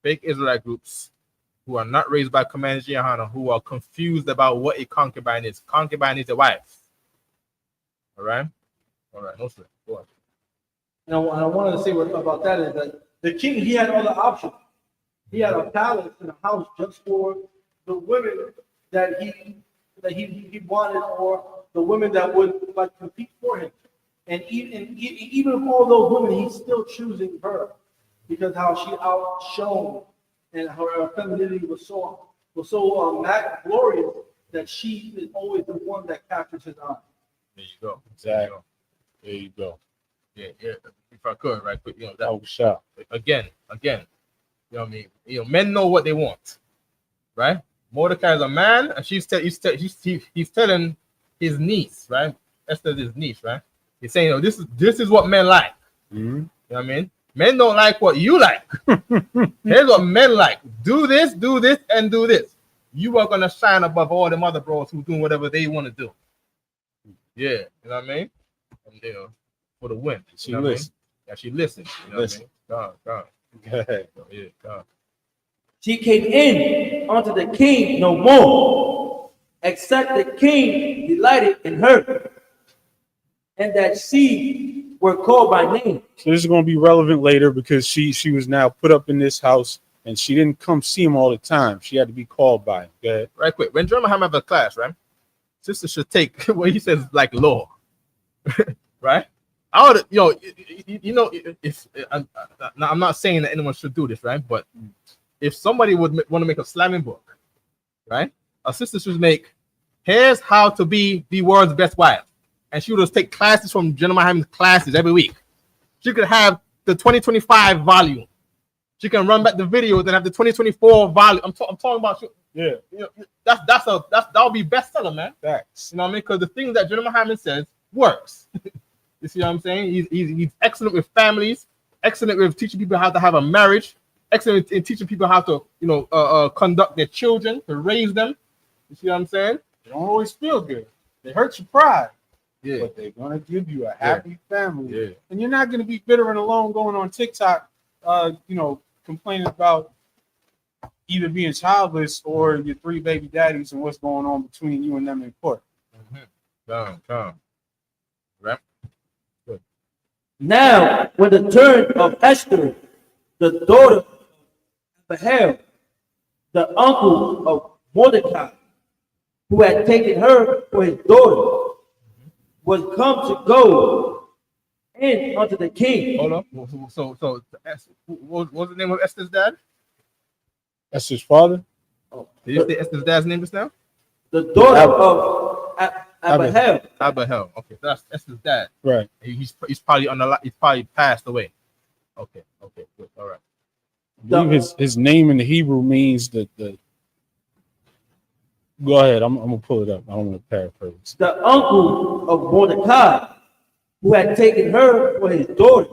fake Israelite groups who are not raised by Commander Jehanna, who are confused about what a concubine is. Concubine is a wife. All right, no sweat. Go on. And I wanted to say about that is that the king, he had all the options. He had a palace and a house just for the women that he wanted, or the women that would like compete for him. And even of all those women, he's still choosing her because how she outshone and her femininity was so glorious that she is always the one that captures his eye. There you go. Exactly. There you go. Yeah. If I could, right quick, again. You know what I mean? Men know what they want, right? Mordecai is a man, and he's telling his niece, right? Esther's his niece, right? He's saying, this is what men like. You know what I mean? Men don't like what you like. Here's what men like. Do this, and do this. You are gonna shine above all them other bros who doing whatever they want to do. Yeah, you know what I mean? And, for the win. She listened. Yeah, she listened. You know what I mean? God. Go ahead. Yeah, God. She came in unto the king no more, except the king delighted in her, and that she were called by name. So this is going to be relevant later because she was now put up in this house, and she didn't come see him all the time. She had to be called by him. Go ahead. Right quick. When Jeremiah have a class, right? Sister should take what he says like law, right? I would, if I'm not saying that anyone should do this, right? But if somebody would want to make a slamming book, right? A sister should make, here's how to be the world's best wife. And she would just take classes from Jeremiah Hammond's classes every week. She could have the 2025 volume. She can run back the videos and have the 2024 volume. I'm talking about, that'll be bestseller, man. Facts. You know what I mean? Because the things that Jeremiah Hammond says, works. You see what I'm saying? He's excellent with families, excellent with teaching people how to have a marriage, excellent in teaching people how to, conduct their children, to raise them. You see what I'm saying? They don't always feel good. They hurt your pride. Yeah. But they're gonna give you a happy family. Yeah. And you're not gonna be bitter and alone going on TikTok, complaining about either being childless or your 3 baby daddies and what's going on between you and them in court. Come. Right. Good. Now, when the turn of Esther, the daughter of Ahab, the uncle of Mordecai, who had taken her for his daughter, was come to go in unto the king. Hold up. So what was the name of Esther's dad? Esther's father? Did you say Esther's dad's name just now? The daughter of Ahab. Abahel. Okay, so that's Esther's dad. Right. He's probably he's probably passed away. Okay, good. All right. I believe his name in the Hebrew means the Go ahead. I'm gonna pull it up. I don't want to paraphrase. The uncle of Mordecai, who had taken her for his daughter,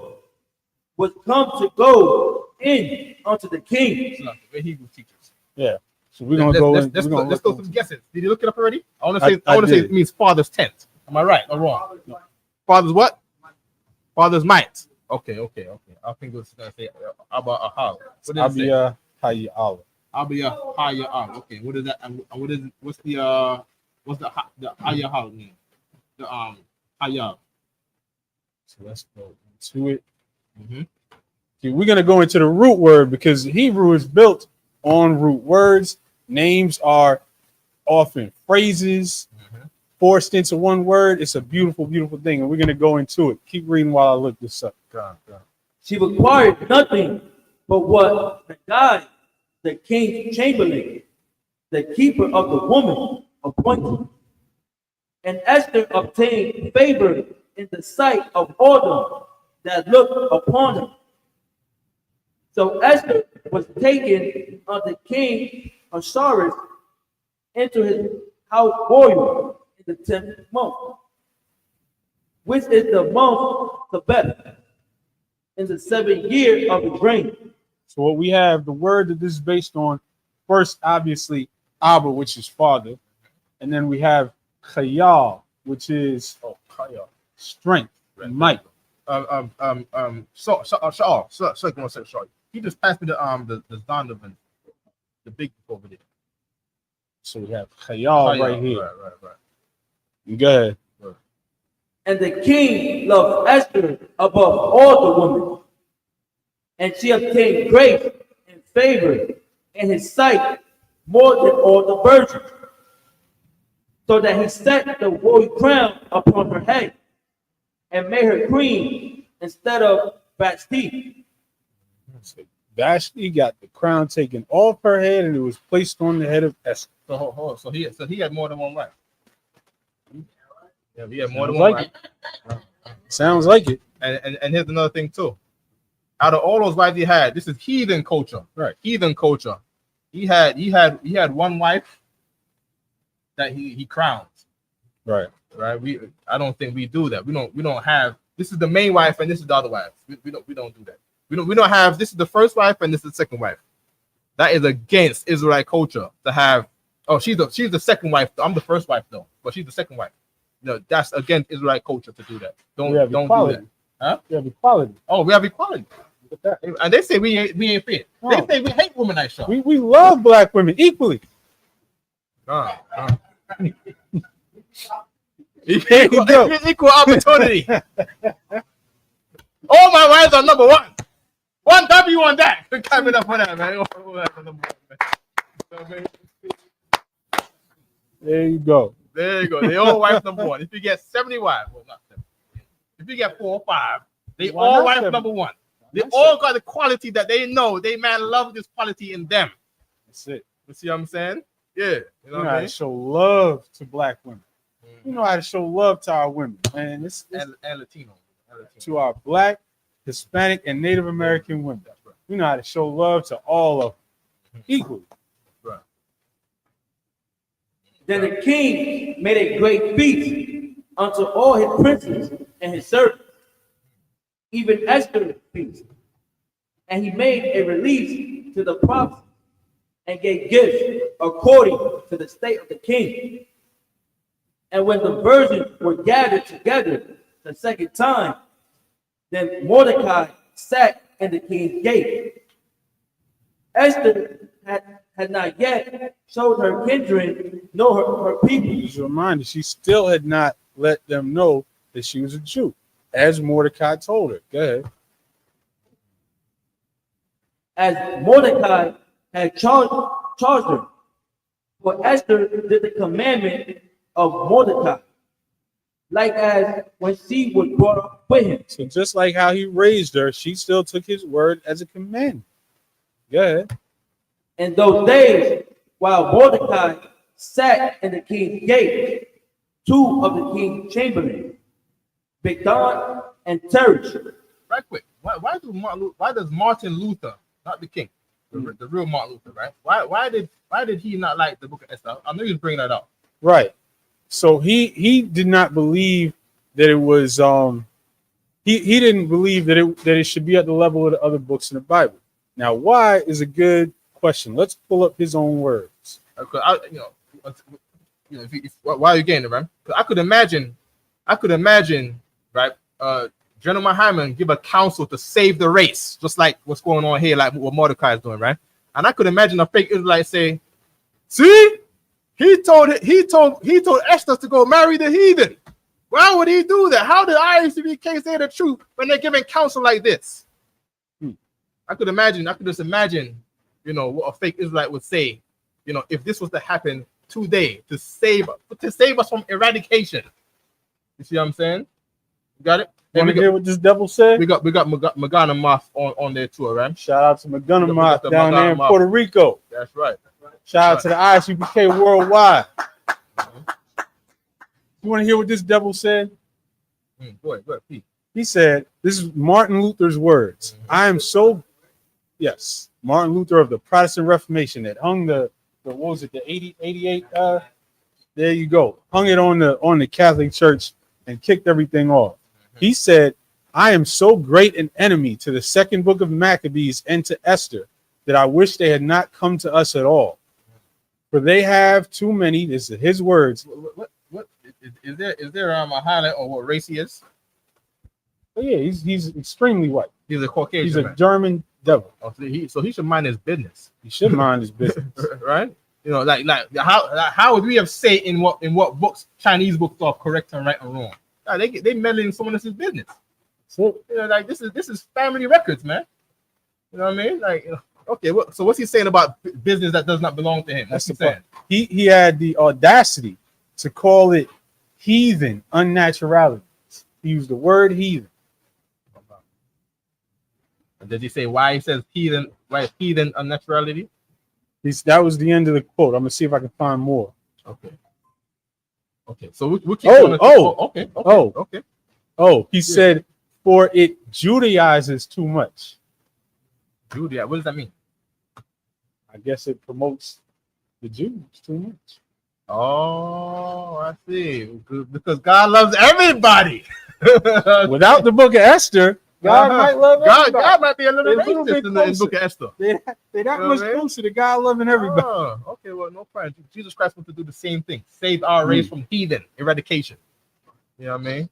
was come to go in unto the king. The Hebrew teachers. Yeah. So we're gonna go in. Let's go through the guesses. Did you look it up already? I want to say it means father's tent. Am I right or wrong? Father's what? Father's might. Okay. I think it was gonna say Abba Ahal. What did it say? Abia Hayala. Abia Hayal. Okay, what is that? And what's the Hayal mean? The Hayal. So let's go into it. See, we're gonna go into the root word because Hebrew is built on root words. Names are often phrases forced into one word. It's a beautiful, beautiful thing, and we're gonna go into it. Keep reading while I look this up. Go. She required nothing but what the guy, the king's chamberlain, the keeper of the woman, appointed. And Esther obtained favor in the sight of all them that looked upon her. So Esther was taken unto King Ahasuerus into his house royal in the 10th month, which is the month Tebeth, in the 7th year of his reign. So what we have, the word that this is based on, first, obviously, Abba, which is father. And then we have Chayal, which is strength and might. Sorry. He just passed me the Zondervan, the big book over there. So we have Chayal right here. Right. Go ahead. And the king loved Esther above all the women, and she obtained grace and favor in his sight more than all the virgins, so that he set the royal crown upon her head and made her queen instead of Vashti. Vashti got the crown taken off her head and it was placed on the head of Esther. So he had more than one wife. Yeah, he had more than one wife. Sounds like it. And here's another thing too. Out of all those wives he had, this is heathen culture. Right. Heathen culture. He had one wife that he crowned. Right. I don't think we do that. We don't have, this is the main wife and this is the other wife. We don't do that. We don't have, this is the first wife and this is the second wife. That is against Israelite culture to have, she's the second wife. I'm the first wife though, but she's the second wife. No, that's against Israelite culture to do that. Don't do that. Huh? We have equality. Oh, we have equality. And they say we ain't fit. Oh. They say we hate womanized. We love black women equally. Equal opportunity. All my wives are number one. One W on that. Clap it up for that, man. There you go. They all wife number one. If you get 70 wives, well, not 70. If you get 4 or 5, they all wife number one. They all got the quality that they know. They love this quality in them. That's it. You see what I'm saying? Yeah. You know how to show love to black women. You know how to show love to our women, man. And Latino. To our black, Hispanic, and Native American women. Right. You know how to show love to all of them equally. Then the king made a great feast unto all his princes and his servants, even Esther peace. And he made a release to the prophets and gave gifts according to the state of the king. And when the virgins were gathered together the second time, then Mordecai sat in the king's gate. Esther had not yet showed her kindred nor her people. Just a reminder, she still had not let them know that she was a Jew, as Mordecai told her. Go ahead. As Mordecai had charged her, for Esther did the commandment of Mordecai, like as when she was brought up with him. So just like how he raised her, she still took his word as a command. Go ahead. In those days, while Mordecai sat in the king's gate, two of the king's chamberlain, Bigdan and Teresh. Right quick. Why does Martin Luther, not the king, the real Martin Luther, right? Why did he not like the book of Esther? I know you was bringing that up. Right. So he did not believe that it was he didn't believe that it should be at the level of the other books in the Bible. Now, why is a good question. Let's pull up his own words. Why are you getting it, right? I could imagine, right? General Muhammad give a counsel to save the race, just like what's going on here, like what Mordecai is doing, right? And I could imagine a fake Israelite say, "See, he told Esther to go marry the heathen. Why would he do that? How did ISUPK say the truth when they're giving counsel like this?" I could just imagine, what a fake Israelite would say, if this was to happen today to save us from eradication. You see what I'm saying? You got it? Want to hear what this devil said? We got Magana Moth on there too, right? Shout out to Magana Moth down there in Puerto Rico. That's right. Shout out to the ISUPK worldwide. You want to hear what this devil said? Go ahead, Pete. He said, this is Martin Luther's words. Martin Luther of the Protestant Reformation that hung the 88, there you go. Hung it on the Catholic Church and kicked everything off. He said, I am so great an enemy to the second book of Maccabees and to Esther that I wish they had not come to us at all. For they have too many, this is his words. What is there a highlight on what race he is? Oh yeah, he's extremely white. He's a Caucasian. He's a German devil. Oh, so he should mind his business. He should mind his business, right? How would we have say in what books, Chinese books, are correct and right and wrong? They meddling in someone else's business. So this is family records, man. You know what I mean? Okay. So what's he saying about business that does not belong to him? What's he saying? He had the audacity to call it heathen unnaturality. He used the word heathen. And did he say why he says heathen? Why is heathen unnaturality? That was the end of the quote. I'm gonna see if I can find more. Okay. So we'll keep okay. He said, for it Judaizes too much. Judaize, what does that mean? I guess it promotes the Jews too much. Oh, I see. Because God loves everybody. Without the book of Esther, God might love everybody. God might be a little racist in the book of Esther. They're that much closer to God loving everybody. Oh, okay, well, no problem. Jesus Christ wants to do the same thing. Save our race from heathen eradication. You know what I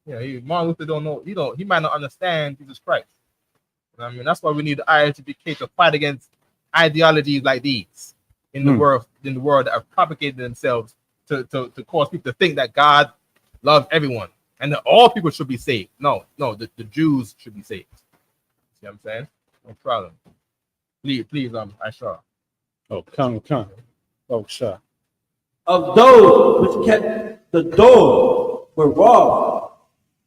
mean? Martin Luther don't know. He might not understand Jesus Christ. You know what I mean? That's why we need the ISUPK to fight against ideologies like these in the world that have propagated themselves to cause people to think that God loves everyone and that all people should be saved. No, the Jews should be saved. See what I'm saying? No problem. Please, Aisha. Oh, come. Oh, sure. Of those which kept the door were robbed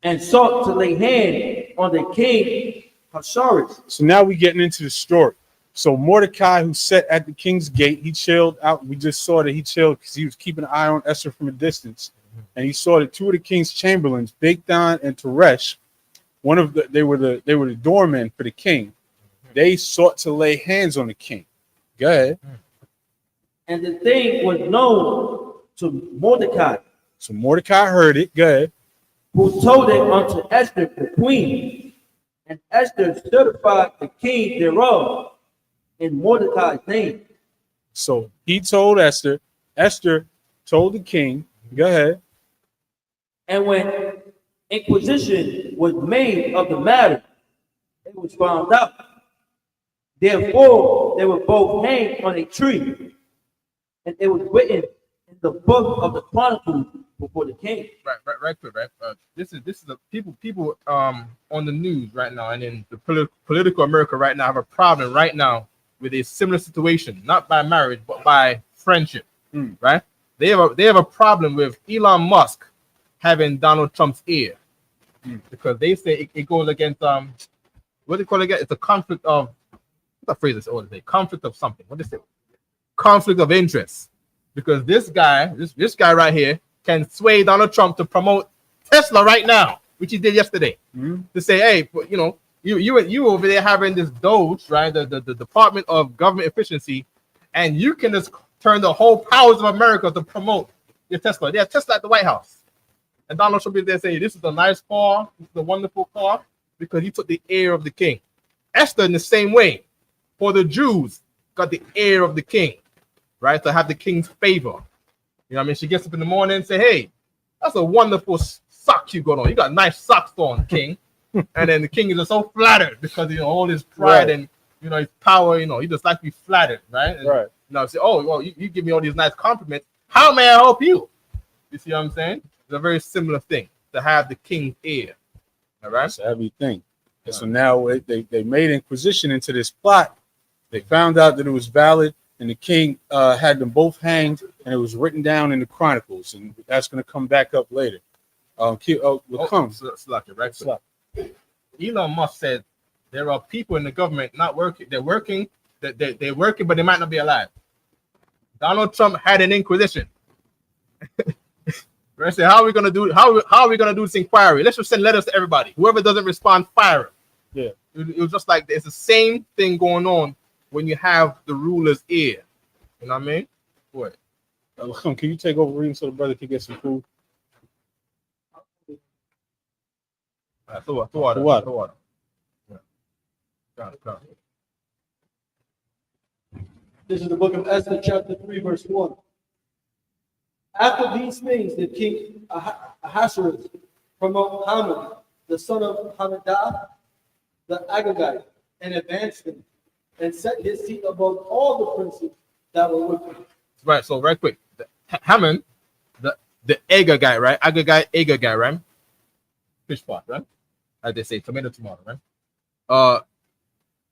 and sought to lay hand on the king Ahasuerus. So now we're getting into the story. So Mordecai, who sat at the king's gate, he chilled out. We just saw that he chilled because he was keeping an eye on Esther from a distance. And he saw that two of the king's chamberlains, Bigdan and Teresh, they were the doormen for the king. They sought to lay hands on the king. Go ahead. And the thing was known to Mordecai. So Mordecai heard it. Go ahead. Who told it unto Esther the queen, and Esther certified the king thereof in Mordecai's name. So he told Esther. Esther told the king. Go ahead. And when inquisition was made of the matter, it was found out. Therefore, they were both hanged on a tree, and it was written in the book of the Chronicles before the king. Right, quick, right. This is a people on the news right now, and in the political America right now have a problem right now with a similar situation, not by marriage but by friendship. Right? They have a problem with Elon Musk having Donald Trump's ear because they say it goes against what do they call it again? It's a conflict of what phrase is always say conflict of something. What is it? Conflict of interest. Because this guy right here can sway Donald Trump to promote Tesla right now, which he did yesterday. To say, hey, you know, you over there having this Doge, right? The Department of Government Efficiency, and you can just turn the whole powers of America to promote your Tesla. They have Tesla at the White House. And Donald Trump is there saying, this is a nice car, this is a wonderful car, because he took the ear of the king. Esther, in the same way, for the Jews, got the ear of the king, right? To have the king's favor. You know what I mean? She gets up in the morning and say, hey, that's a wonderful sock you got on. You got nice socks on, king. And then the king is just so flattered because, you know, all his pride and, you know, his power, you know, he just like to be flattered, right? And, you know, say, oh, well, you give me all these nice compliments. How may I help you? You see what I'm saying? It's a very similar thing to have the king's ear. All right? That's everything. And so now they made inquisition into this plot. They found out that it was valid, and the king had them both hanged, and it was written down in the Chronicles, and that's going to come back up later. Elon Musk said there are people in the government not working. They're working, they're working, but they might not be alive. Donald Trump had an inquisition. Right? So how are we gonna do? How are we gonna do this inquiry? Let's just send letters to everybody. Whoever doesn't respond, fire him. Yeah, it was just like it's the same thing going on when you have the ruler's ear. You know what I mean? What? Can you take over reading so the brother can get some food? Throw water. Yeah. This is the book of Esther, chapter 3, verse 1. After these things, the king Ahasuerus promoted Haman, the son of Hammedatha, the Agagite, and advanced him, and set his seat above all the princes that were with him. Right, so right quick. Haman, the Agagite, right? Agagite, right? Fish pot, right? As they say, tomato, right?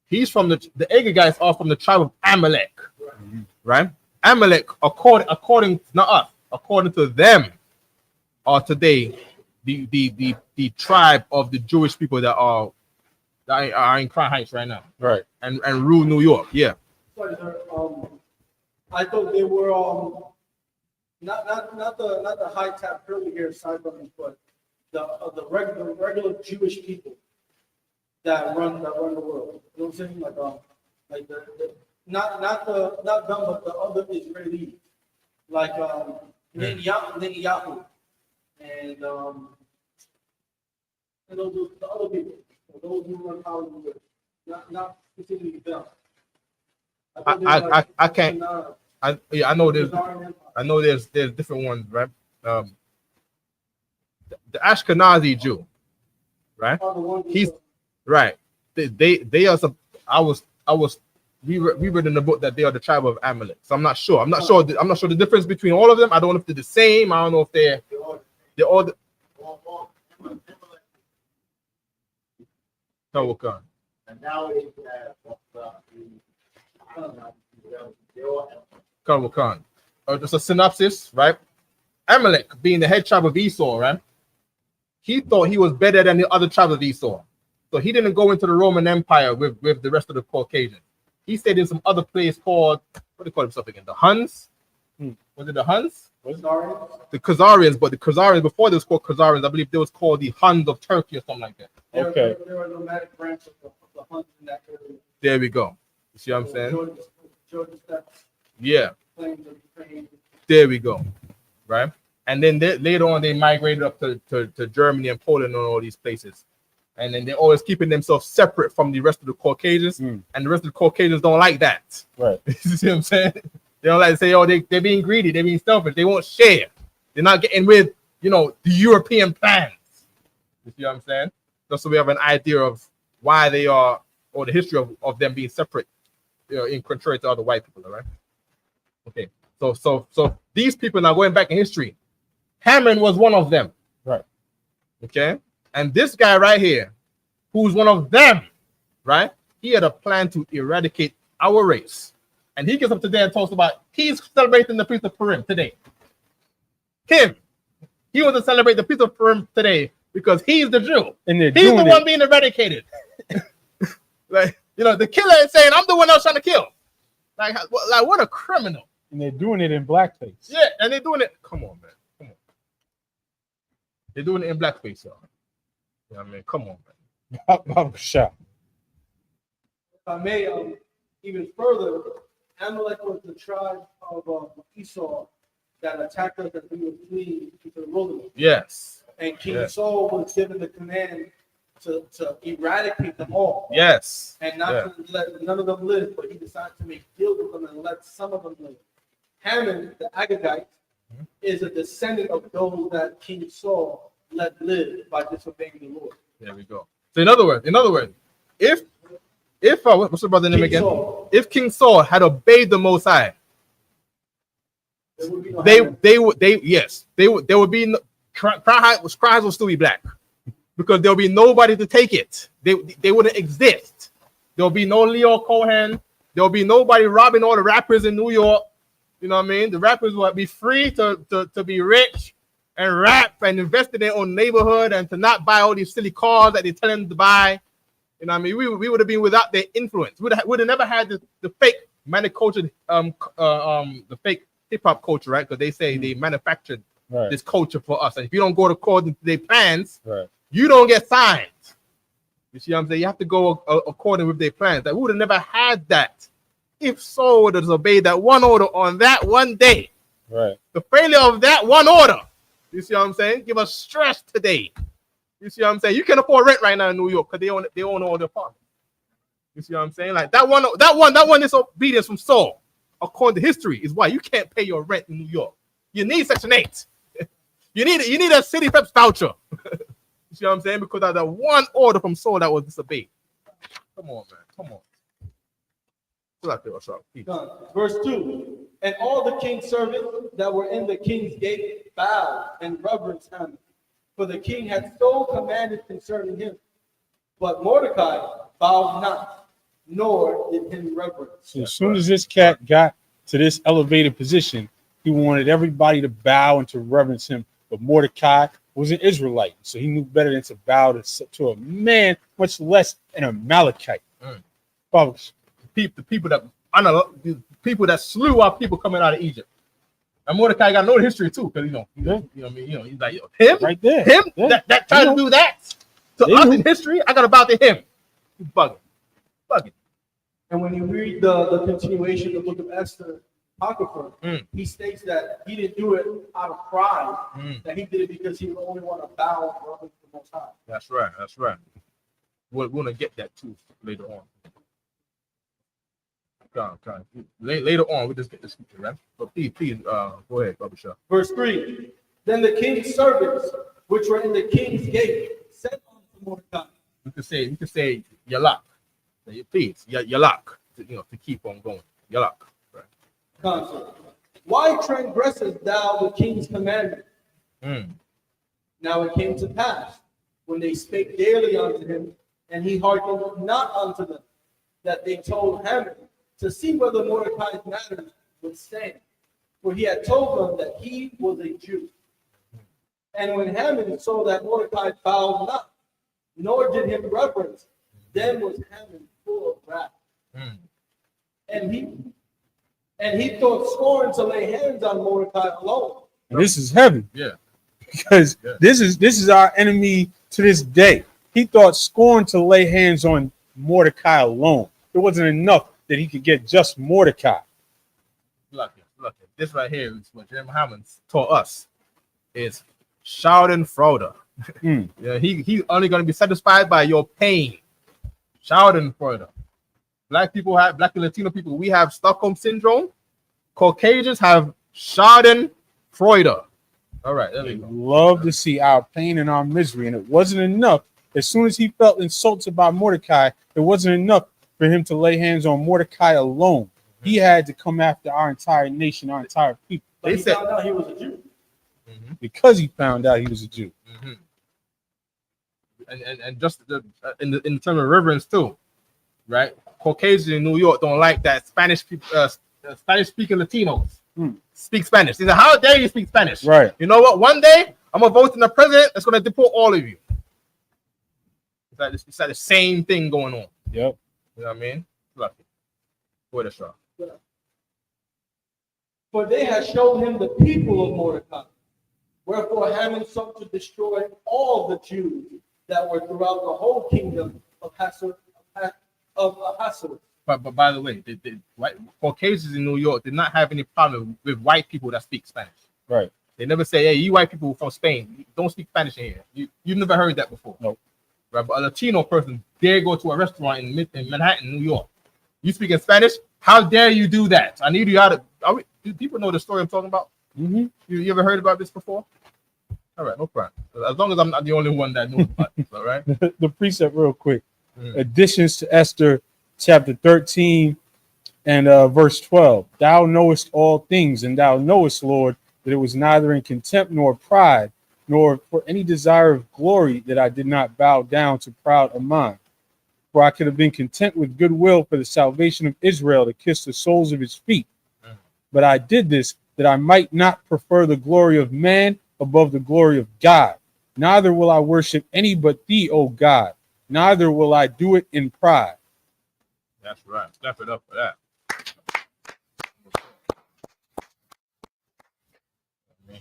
He's from the Agagites are from the tribe of Amalek, right? Amalek, according not us, according to them, are today the tribe of the Jewish people that are in Crown Heights right now, right? And rule New York, yeah. Sorry, sir. I thought they were not the high tap curly hair side buttons, but the regular Jewish people that run the world. You know what I'm saying? Like the not them, but the other Israelis, like Netanyahu, and those the other people, those who run Hollywood, not specifically them. I can't. I know there's different ones, right? The Ashkenazi Jew, right? He's right. They are some. We read in the book that they are the tribe of Amalek. So I'm not sure. I'm not sure the difference between all of them. I don't know if they're the same. I don't know if they're all. And now Khan. Just a synopsis, right? Amalek, being the head tribe of Esau, right? He thought he was better than the other tribes of Esau. So he didn't go into the Roman Empire with the rest of the Caucasians. He stayed in some other place called, what do they call himself again? The Huns? Was it the Huns? The Khazarians, but the Khazarians, before they was called Khazarians, I believe they was called the Huns of Turkey or something like that. Okay. There were a nomadic branch of the Huns in that area. There we go. You see what I'm saying? Yeah. There we go. Right? And then later on, they migrated up to Germany and Poland and all these places. And then they're always keeping themselves separate from the rest of the Caucasians. And the rest of the Caucasians don't like that. Right. You see what I'm saying? They don't like to say, oh, they're being greedy. They're being selfish. They won't share. They're not getting with, the European plans. You see what I'm saying? Just so we have an idea of why they are, or the history of them being separate, in contrary to other white people, all right? Okay. So these people now going back in history, Hammond was one of them. Right. Okay. And this guy right here, who's one of them, right? He had a plan to eradicate our race. And he gets up today and talks about he's celebrating the Feast of Purim today. He wants to celebrate the Feast of Purim today because he's the Jew. And he's the one being eradicated. Like, the killer is saying, I'm the one else trying to kill. Like what a criminal. And they're doing it in blackface. Yeah, and they're doing it. Come on, man. Come on. They're doing it in blackface, y'all. You know what I mean? Come on, man. If I may, even further, Amalek was the tribe of Esau that attacked us as we were fleeing into the wilderness. Yes. And King Saul was given the command to eradicate them all. Yes. And not to let none of them live, but he decided to make deals with them and let some of them live. Hammond, the Agagite, is a descendant of those that King Saul let live by disobeying the Lord. There we go. So in other words, if what's the brother name again? Saul. If King Saul had obeyed the Most High, there would be no, Christ will still be black because there'll be nobody to take it. They wouldn't exist. There'll be no Leo Cohen. There'll be nobody robbing all the rappers in New York. You know what I mean? The rappers will be free to be rich and rap and invest in their own neighborhood and to not buy all these silly cars that they tell them to buy. You know what I mean? We would have been without their influence. Would have never had the fake manicultured the fake hip hop culture, right? Because they say they manufactured this culture for us. And if you don't go according to their plans, you don't get signed. You see what I'm saying? You have to go according with their plans. That we would have never had that if Saul would have obeyed that one order on that one day. Right. The failure of that one order. You see what I'm saying? Give us stress today. You see what I'm saying? You can afford rent right now in New York because they own all the apartments. You see what I'm saying? Like that one disobedience from Saul, according to history, is why you can't pay your rent in New York. You need Section 8. You need a city preps voucher. You see what I'm saying? Because of that one order from Saul that was disobeyed. Come on, man. Come on. Verse 2. And all the king's servants that were in the king's gate bowed and reverenced him, for the king had so commanded concerning him. But Mordecai bowed not, nor did him reverence. So as soon as this cat got to this elevated position, he wanted everybody to bow and to reverence him. But Mordecai was an Israelite, so he knew better than to bow to a man, much less an Amalekite. The people that slew our people coming out of Egypt. And Mordecai got no history too, because he's like him right there. That tried to do that to us in history. I got about to him. He's bugging. And when you read the continuation of the book of Esther, Apocrypha, he states that he didn't do it out of pride, that he did it because he would only want to bow and reverence the Most High. That's right. We're going to get that too later on. Later on, we just get the scripture, right? But please, go ahead, Brother Shaw. Verse 3. Then the king's servants, which were in the king's gate, said unto Mordecai. You can say Yalak. Please, Yalak, to keep on going. Yalak. Right. Consort. Why transgressest thou the king's commandment? Now it came to pass, when they spake daily unto him, and he hearkened not unto them, that they told Haman to see whether Mordecai's matters would stand. For he had told them that he was a Jew. And when Haman saw that Mordecai bowed not, nor did him reverence, then was Haman full of wrath. And he thought scorn to lay hands on Mordecai alone. And this is heavy. Yeah. Because this is our enemy to this day. He thought scorn to lay hands on Mordecai alone. It wasn't enough that he could get just Mordecai. Look. This right here is what Jeremiah Hammond taught us. is Schadenfreude. Yeah, he's only going to be satisfied by your pain. Schadenfreude. Black and Latino people, we have Stockholm syndrome. Caucasians have Schadenfreude. All right, there we go. Love to see our pain and our misery, and it wasn't enough. As soon as he felt insulted by Mordecai, it wasn't enough for him to lay hands on Mordecai alone. He had to come after our entire nation, our entire people. But he found out he was a Jew. Because he found out he was a Jew. And just in terms of reverence too, right? Caucasians in New York don't like that Spanish-speaking Latinos speak Spanish. They say, how dare you speak Spanish? Right. You know what? One day, I'm going to vote in the president that's going to deport all of you. It's like the same thing going on. Yep. You know what I mean? Lucky. What a show. For they had shown him the people of Mordecai. Wherefore, having sought to destroy all the Jews that were throughout the whole kingdom of Ahasuerus. But by the way, white Caucasians in New York did not have any problem with white people that speak Spanish. Right. They never say, hey, you white people from Spain, don't speak Spanish in here. You've never heard that before. Nope. Right? But a Latino person dare go to a restaurant in Manhattan, New York. You speak in Spanish? How dare you do that? I need you out of... do people know the story I'm talking about? You ever heard about this before? All right, no problem. As long as I'm not the only one that knows about this, all right? The precept real quick. Additions to Esther chapter 13 and verse 12. Thou knowest all things, and thou knowest, Lord, that it was neither in contempt nor pride, nor for any desire of glory that I did not bow down to proud of mine. For I could have been content with goodwill for the salvation of Israel to kiss the soles of his feet. But I did this that I might not prefer the glory of man above the glory of God. Neither will I worship any but thee, O God. Neither will I do it in pride. That's right. Step it up for that.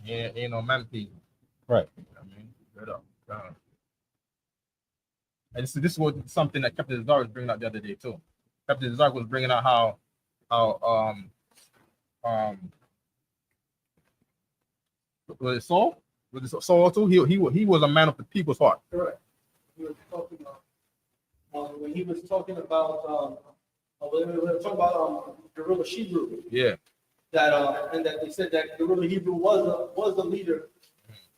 Ain't no man people. Right. I mean, straight up. And this was something that Captain Zark was bringing out the other day too. Captain Zark was bringing out how was it Saul? Was it Saul too? He was a man of the people's heart. Correct. He was talking about when he was talking about Gorilla Hebrew. Yeah. That and that they said that Gorilla Hebrew was a leader,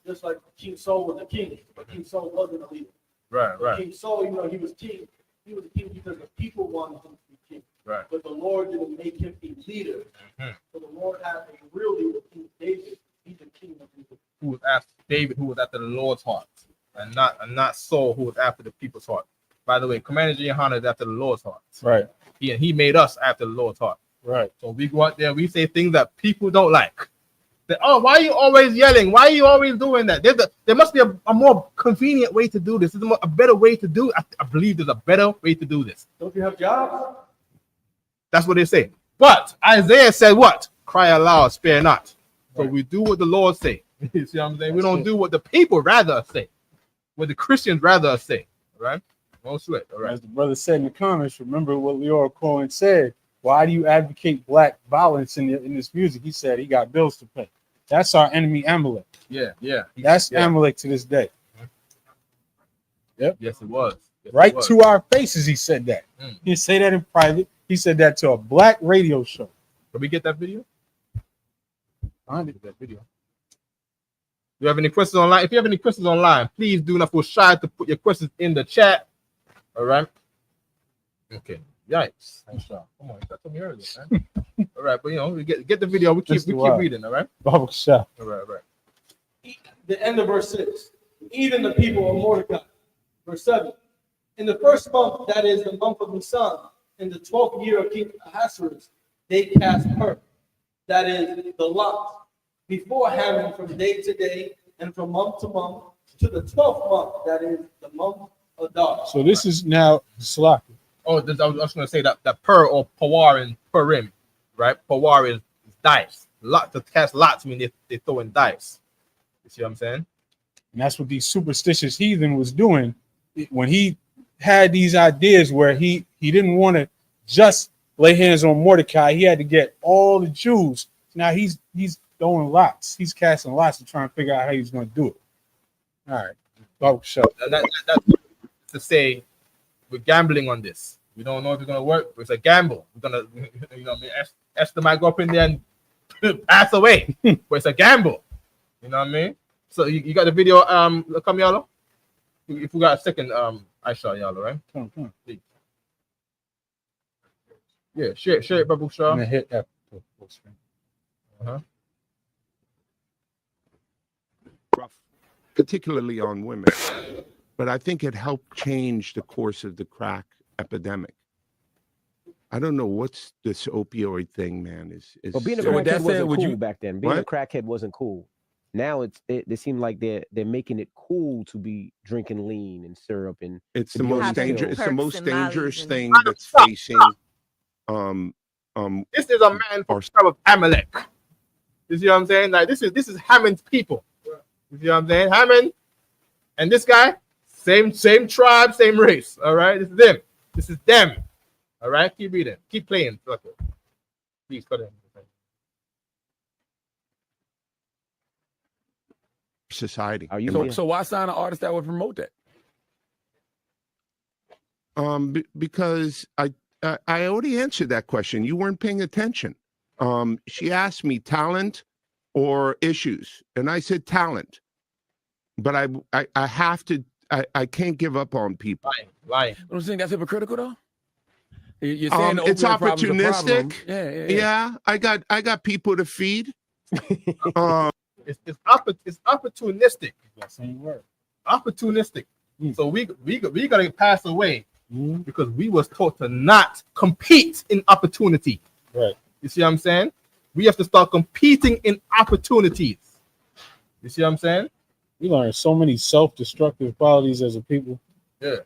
just like King Saul was a king, but King Saul wasn't a leader. Right. King Saul, he was king. He was king because the people wanted him to be king. Right. But the Lord didn't make him a leader. So the Lord had a real leader, King David. He's the king of Israel. Who was after David, who was after the Lord's heart, and not Saul, who was after the people's heart. By the way, Commander Johanna is after the Lord's heart. Right. He made us after the Lord's heart. Right. So we go out there, we say things that people don't like. Oh, why are you always yelling? Why are you always doing that? There must be a more convenient way to do this. There's a better way to do it. I believe there's a better way to do this. Don't you have jobs? That's what they say. But Isaiah said what? Cry aloud, spare not. So we do what the Lord say. You see what I'm saying? We don't do what the people rather us say. What the Christians rather us say. All right? No sweat. All right. As the brother said in the comments, remember what Leora Cohen said. Why do you advocate black violence in this music? He said he got bills to pay. That's our enemy, Amalek. Yeah. That's Amalek to this day. Yep. Yes, it was. Yes, right it was. to our faces, he said that. He didn't say that in private. He said that to a black radio show. Can we get that video? Find it. That video. Do you have any questions online? If you have any questions online, please do not feel shy to put your questions in the chat. All right. Okay. Yikes. Nice job. Come on, that took me earlier, man. All right, but we get the video. We keep reading, all right? Bubble shot. All right. The end of verse 6. Even the people of Mordecai. Verse 7. In the first month, that is the month of Nisan, in the 12th year of King Ahasuerus, they cast her, that is the lot, before Haman from day to day and from month to month, to the 12th month, that is the month of Adar. So this is now Slack. Oh, I was going to say that per or Pawar and Purim, right? Pawar is dice. Lot to cast lots mean they throw in dice. You see what I'm saying? And that's what these superstitious heathen was doing when he had these ideas where he didn't want to just lay hands on Mordecai. He had to get all the Jews. Now he's throwing lots. He's casting lots to try and figure out how he's going to do it. All right. Oh, shut up. That's to say we're gambling on this. We don't know if it's going to work, but it's a gamble. We're going to, you know, Esther might go up in there and pass away, but it's a gamble. You know what I mean? So you got the video, come Yalo? If we got a second, I saw Yalo, right? Come on. Please. Yeah, share it, Babu Shaw. I'm going to hit F. Particularly on women. But I think it helped change the course of the crack epidemic. I don't know what's this opioid thing, man. Well, being a so crackhead wasn't cool back then. Being What? a crackhead wasn't cool. Now they seem like they're making it cool to be drinking lean and syrup and it's to the be on most the dangerous. pill. It's the most dangerous thing and- that's facing. This is a man from the tribe of Amalek. You see what I'm saying? Like this is Hammond's people. You see what I'm saying? Hammond and this guy, same tribe, same race. All right, this is them. This is them. All right, keep reading, keep playing. Please cut it. Society. Are you So why sign an artist that would promote that? Because I already answered that question. You weren't paying attention. She asked me talent or issues, and I said talent. But I have to. I can't give up on people. Lying. I don't think that's hypocritical though. You're saying It's the opioid problem's a problem. opportunistic. Yeah. I got people to feed. It's opportunistic. Same word. Opportunistic. So we gotta pass away because we was taught to not compete in opportunity. Right. You see what I'm saying? We have to start competing in opportunities. You see what I'm saying? We learn so many self-destructive qualities as a people. Yeah.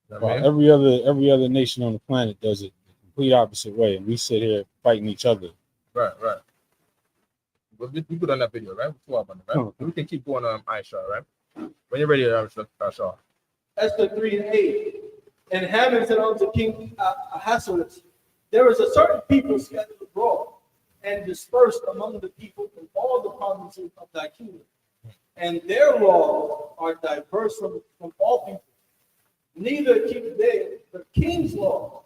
While every other nation on the planet does it the complete opposite way, and we sit here fighting each other. Right. We put on that video, right? We'll talk about it, right? We can keep going on Aisha, right? When you're ready, Aisha. Esther 3:8. And Haman said unto King Ahasuerus, there is a certain people scattered abroad and dispersed among the people from all the provinces of thy kingdom. And their laws are diverse from all people. Neither keep they the king's law.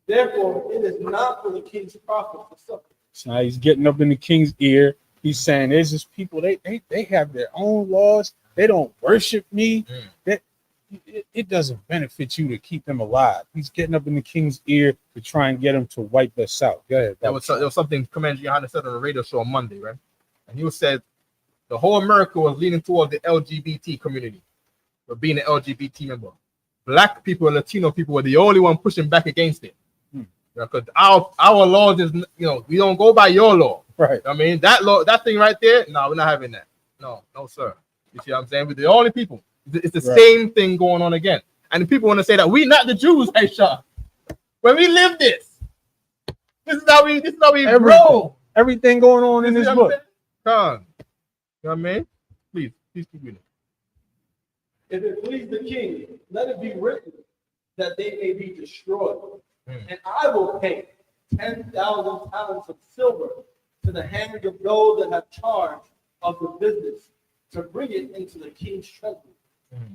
Therefore, it is not for the king's profit to suffer. So now he's getting up in the king's ear. He's saying, "There's this people. They have their own laws. They don't worship me. It doesn't benefit you to keep them alive." He's getting up in the king's ear to try and get him to wipe us out. Go ahead. There was something Commander Johanna said on the radio show on Monday, right? And he said the whole America was leaning toward the LGBT community, for being an LGBT member. Black people and Latino people were the only one pushing back against it. Because our laws is, we don't go by your law. Right. I mean, that law, that thing right there, no, we're not having that. No, sir. You see what I'm saying? We're the only people. It's the same thing going on again. And the people want to say that we not the Jews, Aisha. When we live this is how we grow. Everything going on in this book. Come. You know what I mean? Please keep reading. If it please the king, let it be written that they may be destroyed. And I will pay 10,000 talents of silver to the hand of those that have charge of the business to bring it into the king's treasury.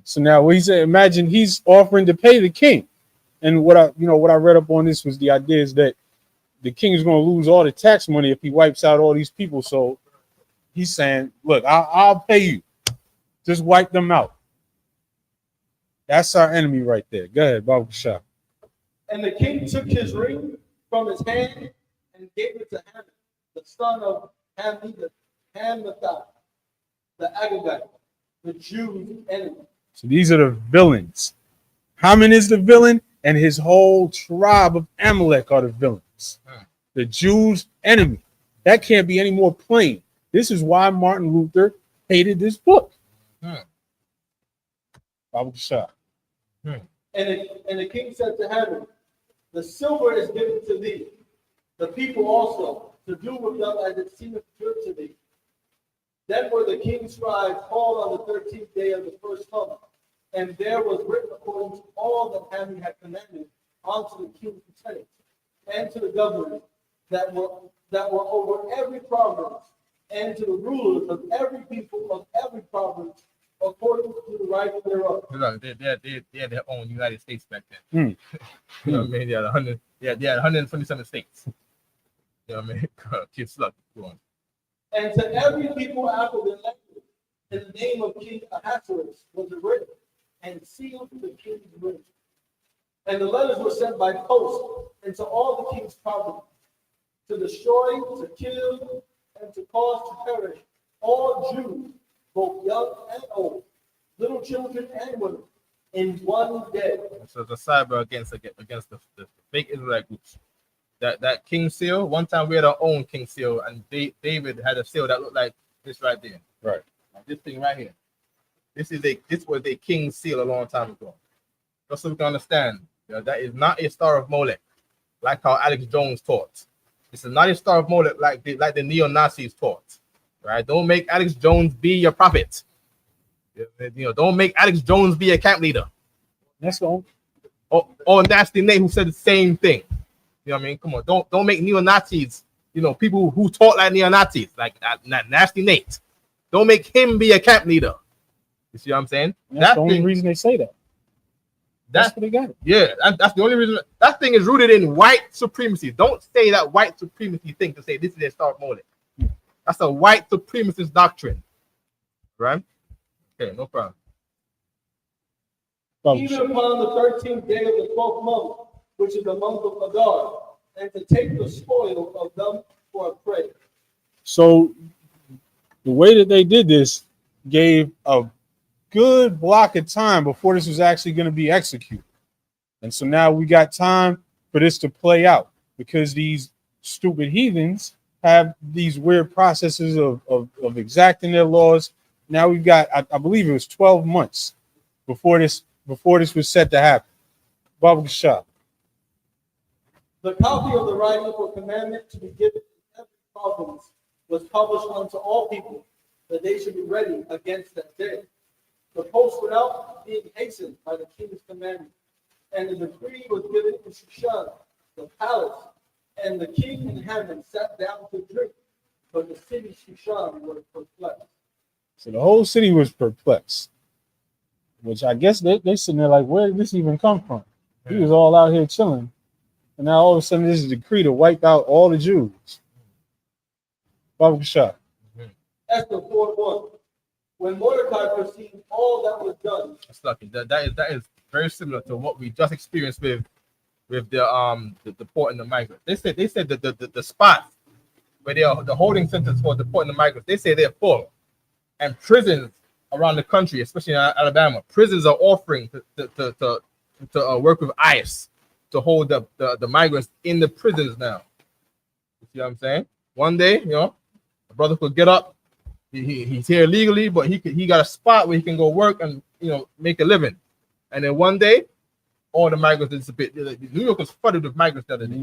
So now what he said, imagine he's offering to pay the king. And what I read up on this was the idea is that the king is going to lose all the tax money if he wipes out all these people. So he's saying, look, I'll pay you. Just wipe them out. That's our enemy right there. Go ahead, Babu Shah. And the king took his ring from his hand and gave it to Haman, the son of Hammedatha, the Agagite, the Jews' enemy. So these are the villains. Haman is the villain, and his whole tribe of Amalek are the villains. The Jews' enemy. That can't be any more plain. This is why Martin Luther hated this book. Babu Shah. And the king said to Haman, the silver is given to thee, the people also, to do with them as it seemeth good to thee. Then were the king's scribes called on the 13th day of the first month, and there was written according to all that Haman had commanded unto the king's lieutenants and to the governors, that were over every province, and to the rulers of every people of every province, according to the right thereof. Look, they had their own United States back then. You know what I mean? They had 127 states. You know what I mean? Kids luck. Go on. And to every people after their language, in the name of King Ahasuerus was it written, and sealed to the king's ring. And the letters were sent by post into all the king's provinces, to destroy, to kill, and to cause to perish all Jews, both young and old, little children and women, in one day. So it's a cyber against the fake Israelite groups. That king seal. One time we had our own king seal, and David had a seal that looked like this right there. Right. Like this thing right here. This was a king seal a long time ago. Just so we can understand, that is not a star of Molech, like how Alex Jones taught. This is not a star of Molech like the neo-Nazis taught. Right? Don't make Alex Jones be your prophet. Don't make Alex Jones be a camp leader. That's all. Or Nasty Nate, who said the same thing. You know what I mean? Come on, don't make neo-Nazis, people who taught like neo-Nazis, like Nasty Nate. Don't make him be a camp leader. You see what I'm saying? That's the only reason they say that. That's what they got it. Yeah, that's the only reason. That thing is rooted in white supremacy. Don't say that white supremacy thing to say this is a star of Molech. That's a white supremacist doctrine. Right? Okay, no problem. Even upon the 13th day of the 12th month, which is the month of Adar, and to take the spoil of them for a prey. So the way that they did this gave a good block of time before this was actually going to be executed. And so now we got time for this to play out, because these stupid heathens have these weird processes of exacting their laws. Now we've got, I believe it was 12 months before this was set to happen. Baba Shah. The copy of the writing for commandment to be given in every province was published unto all people, that they should be ready against that day. The post without being hastened by the king's commandment, and the decree was given in Shushan, the palace, and the king and Haman sat down to drink, but the city Shushan was perplexed. So the whole city was perplexed, which I guess they sitting there like, where did this even come from? He was all out here chilling, and now all of a sudden this is a decree to wipe out all the Jews. Baba Shah. Esther 4:1. When Mordecai perceived all that was done. That's lucky. That is very similar to what we just experienced with the port and the migrants. They said that the spot where they are, the holding centers for the port and the migrants, they say they're full. And prisons around the country, especially in Alabama, prisons are offering to work with ICE to hold the migrants in the prisons now. You see what I'm saying? One day, the brother could get up. He's here legally, but he got a spot where he can go work and make a living. And then one day, all the migrants disappeared. New York was flooded with migrants the other day. You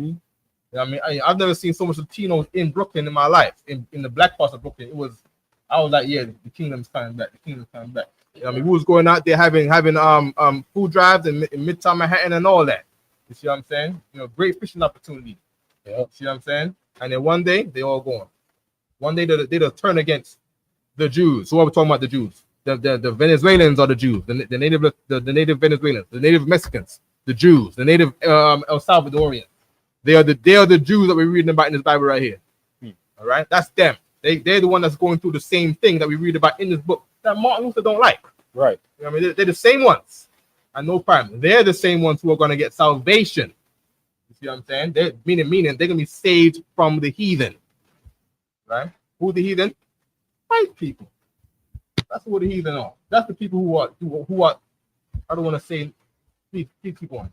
know what I mean? I've never seen so much Latinos in Brooklyn in my life. In the black parts of Brooklyn, I was like, yeah, the kingdom's coming back. The kingdom's coming back. You know what I mean? We was going out there having food drives in Midtown Manhattan and all that. You see what I'm saying? Great fishing opportunity. Yeah. See what I'm saying? And then one day they all gone. One day they'll turn against the Jews. So what we're talking about, the Jews, the Venezuelans are the Jews, the native Venezuelans, the native Mexicans, the Jews, the native El Salvadorians. They are the Jews that we're reading about in this Bible right here. All right, that's them. They're the one that's going through the same thing that we read about in this book that Martin Luther don't like. Right. You know what I mean? They're the same ones. And no problem. They're the same ones who are going to get salvation. You see what I'm saying? They're meaning they're going to be saved from the heathen. Right? Who the heathen? White people. That's who the heathen are. That's the people who are. I don't want to say. Please keep on.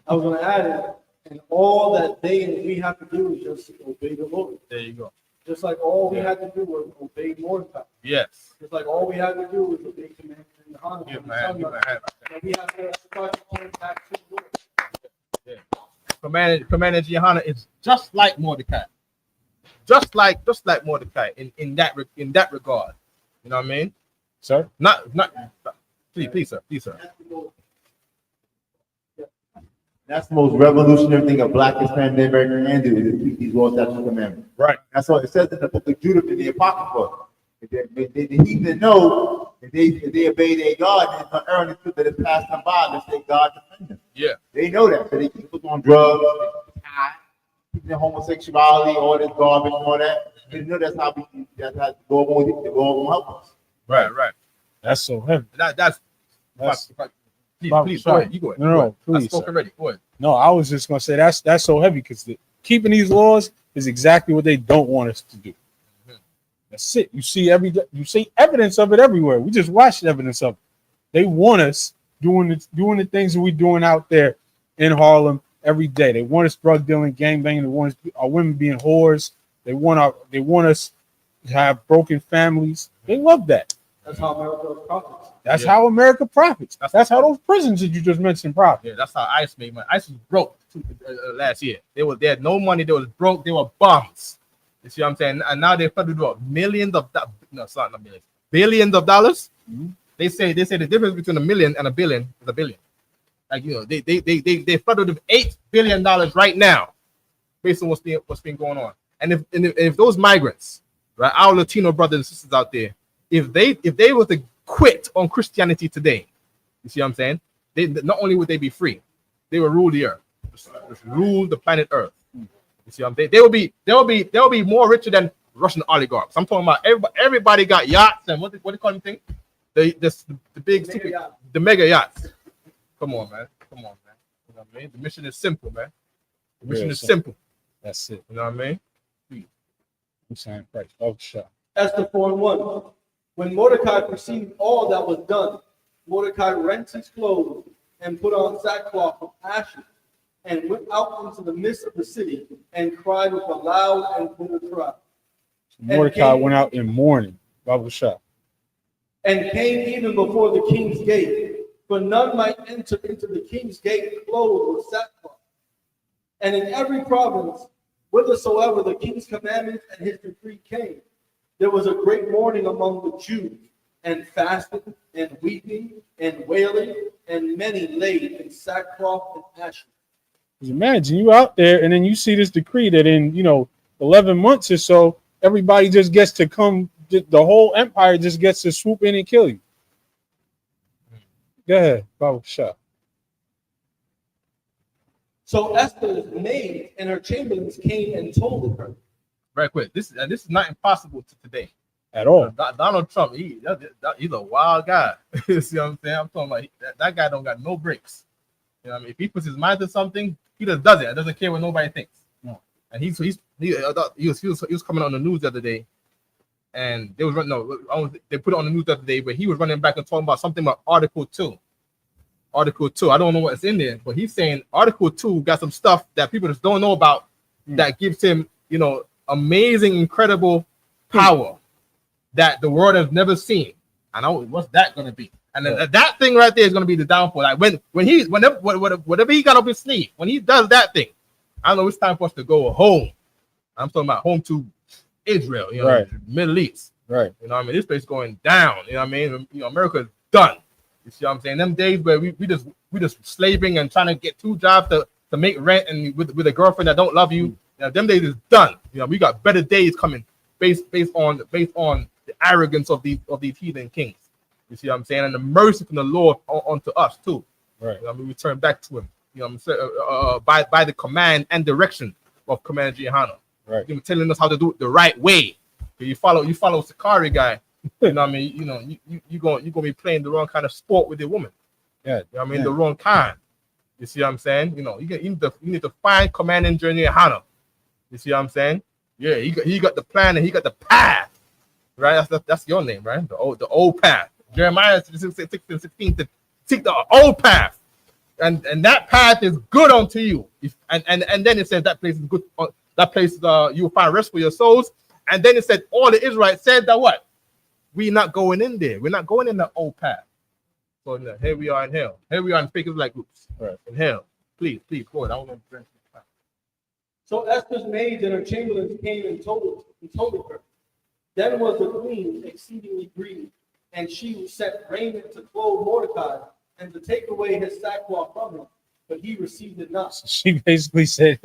I was going to add it, and all that they and we have to do is just obey the Lord. There you go. Just like all we had to do was obey Mordecai. Yes. Just like all we had to do was obey commandments and honor. Give my hand. And we have to start going back to the Lord. Yeah. Commander Johanna is just like Mordecai. Just like Mordecai in that regard. You know what I mean? Sir? Not please, sir. That's the most revolutionary thing a black Hispanic American can do is keep these laws, statutes, and commandments. Right. That's what it says in the book of Judah in the Apocrypha. The heathen know if they obey their God, it's an earn it that it passed them by. Let's say God defend them. Yeah. They know that, so they keep us on drugs, keep their homosexuality, all this garbage, and all that. They know that's how the Lord won't help us. Right. That's so heavy. That's please go ahead. You go ahead. No, please. I spoke already. Go ahead. No, I was just gonna say that's so heavy because keeping these laws is exactly what they don't want us to do. That's it. You see evidence of it everywhere. We just watched evidence of it. They want us doing the things that we're doing out there in Harlem every day. They want us drug dealing, gang banging. They want our women being whores. They want us to have broken families. They love that. That's how America profits. That's how America profits. That's how those prisons that you just mentioned profit. Yeah, that's how ICE made money. ICE was broke last year. They had no money. They was broke. They were bums. You see what I'm saying? And now they're funded what billions of dollars. Mm-hmm. They say the difference between a million and a billion is a billion. Like they funded with $8 billion right now, based on what's been going on. And if those migrants, right, our Latino brothers and sisters out there, if they were to quit on Christianity today, you see what I'm saying? They not only would they be free, they will rule the earth, just rule the planet Earth. You see what I'm saying? They'll be more richer than Russian oligarchs. I'm talking about everybody got yachts and what do you call them thing? The mega yachts. Come on, man. You know what I mean? The mission is simple, man. The mission is simple. That's it. You know what I mean? I'm saying right. Oh, shut. Esther 4:1. When Mordecai perceived all that was done, Mordecai rent his clothes and put on sackcloth of ashes, and went out into the midst of the city and cried with a loud and clear cry. Mordecai went out in mourning. Bible shop. And came even before the king's gate, for none might enter into the king's gate clothed with sackcloth. And in every province, whithersoever the king's commandments and his decree came, there was a great mourning among the Jews, and fasting, and weeping, and wailing, and many laid in sackcloth and ashes. Imagine you out there, and then you see this decree that in 11 months or so, everybody just gets to come. The whole empire just gets to swoop in and kill you. Go ahead, Bible shop. So Esther's maid and her chamberlains came and told her. Right quick. This is not impossible to today at all. Donald Trump, he's a wild guy. You see what I'm saying? I'm talking about that guy don't got no breaks. You know what I mean? If he puts his mind to something, he just does it. It doesn't care what nobody thinks. No. And he was coming on the news the other day, and they put it on the news the other day, but he was running back and talking about something about Article 2. Article 2. I don't know what's in there, but he's saying Article 2 got some stuff that people just don't know about that gives him, amazing, incredible power that the world has never seen. I know what's that going to be, and that thing right there is going to be the downfall. Like whatever he got up his sleeve, when he does that thing, I know it's time for us to go home. I'm talking about home to Israel, right. Middle East, right? You know what I mean? This place going down. You know what I mean? America's done. You see what I'm saying? Them days where we just slaving and trying to get 2 jobs to make rent and with a girlfriend that don't love you. Them days is done. We got better days coming based on the arrogance of these heathen kings. You see what I'm saying? And the mercy from the Lord onto us too. Right. We turn back to him. By the command and direction of Commander Gihanna. Right. Telling us how to do it the right way. You follow Sakari guy. You know what I mean? You're gonna be playing the wrong kind of sport with your woman. Yeah. You know what I mean? The wrong kind. You see what I'm saying? You need to find Commander Gihanna. You see what I'm saying? Yeah, he got the plan and he got the path. Right? That's your name, right? The old path. Jeremiah 16 to take the old path. And that path is good unto you. And then it says that place is good. That place you will find rest for your souls. And then it said all the Israelites said that what? We're not going in there. We're not going in the old path. So here we are in hell. Here we are in fake Israelite groups. Right. In hell. Please go ahead. I want to. So Esther's maids and her chamberlains came and told her. Then was the queen exceedingly grieved, and she sent raiment to clothe Mordecai and to take away his sackcloth from him, but he received it not. So she basically said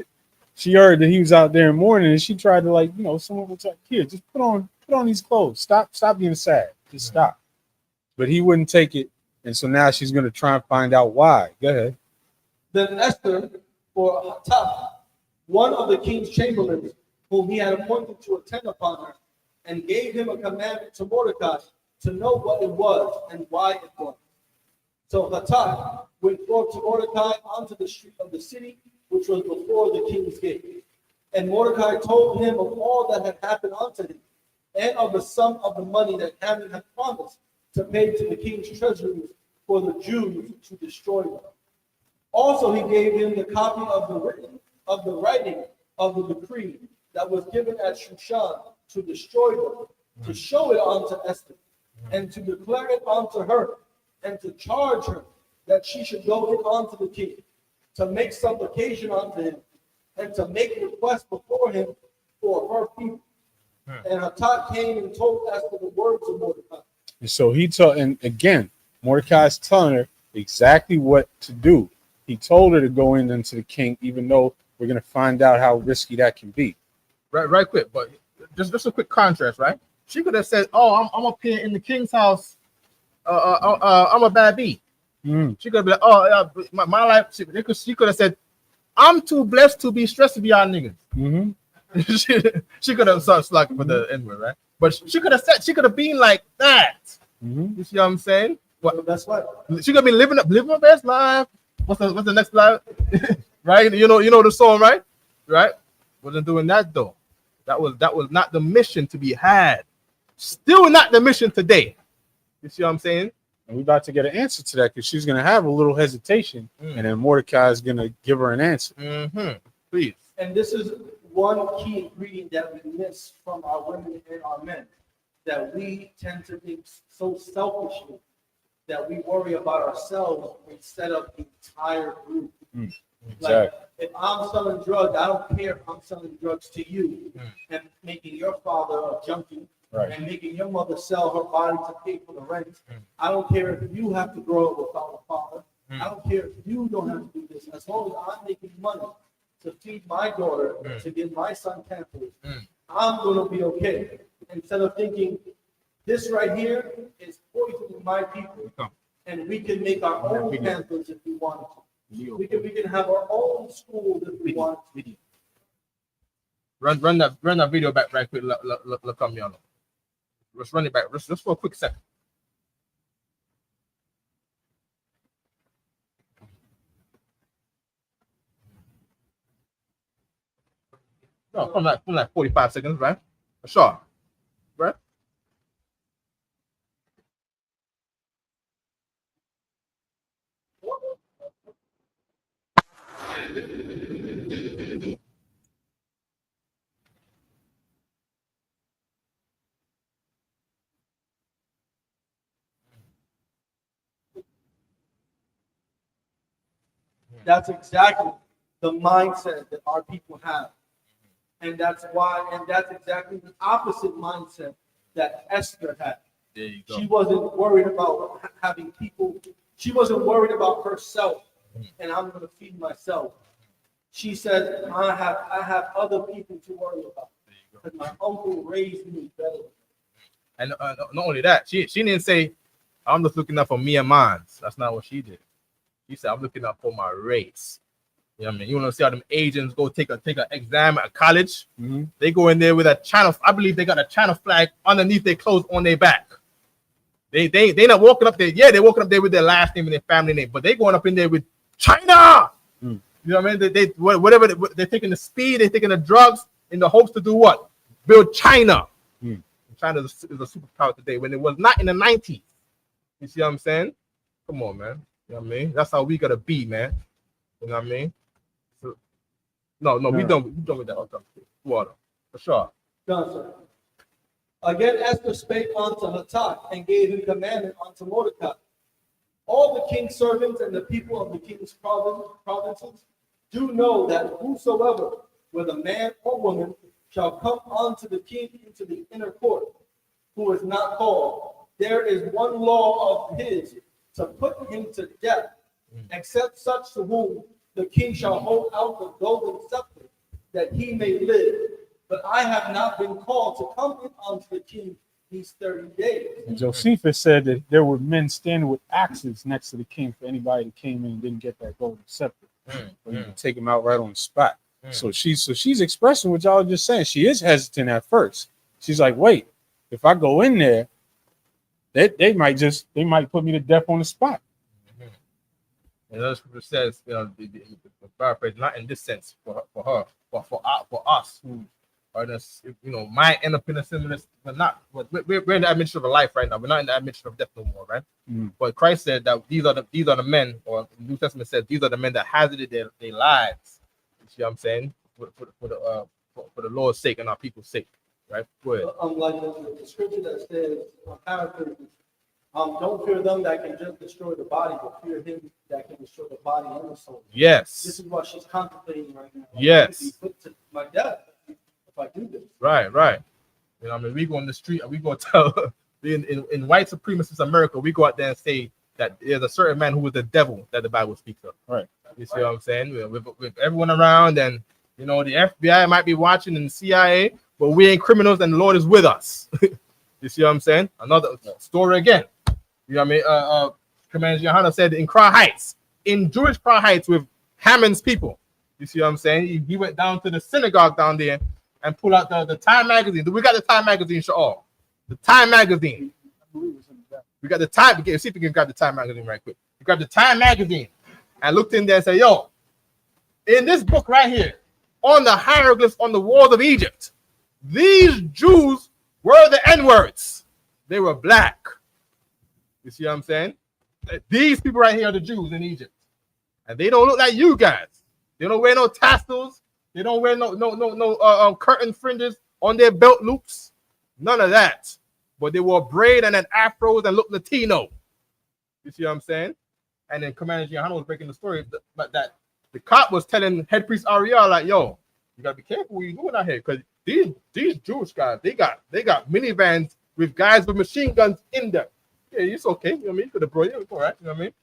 she heard that he was out there in mourning, and she tried to, like, someone was like, here, just put on these clothes. Stop being sad. Just stop. But he wouldn't take it, and so now she's going to try and find out why. Go ahead. Then Esther, or Hatach, one of the king's chamberlains, whom he had appointed to attend upon her, and gave him a commandment to Mordecai to know what it was and why it was. So Hatach went forth to Mordecai onto the street of the city, which was before the king's gate. And Mordecai told him of all that had happened unto him, and of the sum of the money that Haman had promised to pay to the king's treasuries for the Jews to destroy them. Also he gave him the copy of the writing of the decree that was given at Shushan to destroy them, to show it unto Esther, and to declare it unto her, and to charge her that she should go in unto the king, to make supplication unto him, and to make request before him for her people. And Hatach came and told Esther the words of Mordecai. And so and again, Mordecai's telling her exactly what to do. He told her to go into the king, even though we're going to find out how risky that can be. Right quick, but just a quick contrast, right? She could have said, "Oh, I'm up here in the king's house. I'm a bad bee." She could have been like, "Oh, my life." She could have said, "I'm too blessed to be stressed to be our niggas." She could have started slacking for the N-word, right? But she could have been like that. You see what I'm saying? What? That's right. She could be living her best life. What's the next life? Right? You know the song, right? Right? Wasn't doing that though. That was not the mission to be had. Still not the mission today. You see what I'm saying? And we're about to get an answer to that because she's going to have a little hesitation, and then Mordecai is going to give her an answer. Please. And this is one key ingredient that we miss from our women and our men, that we tend to think so selfishly that we worry about ourselves instead of the entire group. Like, if I'm selling drugs, I don't care if I'm selling drugs to you and making your father a junkie and making your mother sell her body to pay for the rent. I don't care if you have to grow up without a father. I don't care if you don't have to do this. As long as I'm making money to feed my daughter, to get my son pampers, I'm going to be okay. Instead of thinking, this right here is poisoning my people, and we can make our own pampers if we wanted to. We can have our own schools if we want to. Run that video back right quick. Look on me on it. Let's run it back. Just for a quick second. No, from like 45 seconds, right? Sure. Right? That's exactly the mindset that our people have. And that's exactly the opposite mindset that Esther had. There you go. She wasn't worried about having people, she wasn't worried about herself and I'm going to feed myself. She said, I have other people to worry about because my uncle raised me better. And not only that, she didn't say, I'm just looking up for me and mine. That's not what she did. She said, I'm looking up for my race. You know what I mean? You want to see how them agents go take an exam at college? They go in there with a China, I believe they got a China flag underneath their clothes on their back. They not walking up there. Yeah, they're walking up there with their last name and their family name, but they going up in there with China. You know what I mean? Whatever they're taking the speed, they're taking the drugs in the hopes to do what? Build China. China is a superpower today when it was not in the 90s. You see what I'm saying? Come on, man. You know what I mean? That's how we gotta be, man. You know what I mean? So, no, we done with that. Water. For sure. Done, sir. Again, Esther spake unto Hatach and gave him commandment unto Mordecai. All the king's servants and the people of the king's provinces do know that whosoever, whether man or woman, shall come unto the king into the inner court, who is not called, there is one law of his to put him to death, except such to whom the king shall hold out the golden scepter, that he may live. But I have not been called to come in unto the king these 30 days. And Josephus said that there were men standing with axes next to the king for anybody that came in and didn't get that golden scepter. Or you could take him out right on the spot. So she's expressing what y'all just saying. She is hesitant at first. She's like, wait, if I go in there, they might put me to death on the spot. And other scripture says, the paraphrase, not in this sense for her, but for us who are this, might end up in a similar, but not. But we're in the admission of life right now. We're not in the admission of death no more, right? But Christ said that these are the men, or the New Testament says these are the men that hazarded their lives. You see what I'm saying? For the Lord's sake and our people's sake, right? Go ahead. Unlike the scripture that says, don't fear them that can just destroy the body, but fear him that can destroy the body and the soul. Yes. This is what she's contemplating right now. Yes. Be put to my death if I do this. Right. We go on the street and we go tell in white supremacist America, we go out there and say that there's a certain man who was the devil that the Bible speaks of. Right. You see what I'm saying? With everyone around, and the FBI might be watching and the CIA, but we ain't criminals and the Lord is with us. You see what I'm saying? Another story again. You know what I mean? Commander Johanna said in Crown Heights, in Jewish Crown Heights with Hammond's people. You see what I'm saying? He went down to the synagogue down there and pulled out the Time magazine. We got the Time magazine, Sha'al. The Time magazine. We got the Time. See if we can grab the Time magazine right quick. We grabbed the Time magazine and looked in there and said, yo, in this book right here, on the hieroglyphs on the walls of Egypt, these Jews were the N-words. They were black. You see what I'm saying? These people right here are the Jews in Egypt. And they don't look like you guys. They don't wear no tassels. They don't wear no curtain fringes on their belt loops. None of that. But they wore braid and then afros and look Latino. You see what I'm saying? And then Commander Gianna was breaking the story, but that the cop was telling head priest Ariel, like, yo, you gotta be careful what you're doing out here, because these Jewish guys, they got minivans with guys with machine guns in them. Yeah, it's okay. You know what I mean? For the bro, yeah, it's all right. You know what I mean?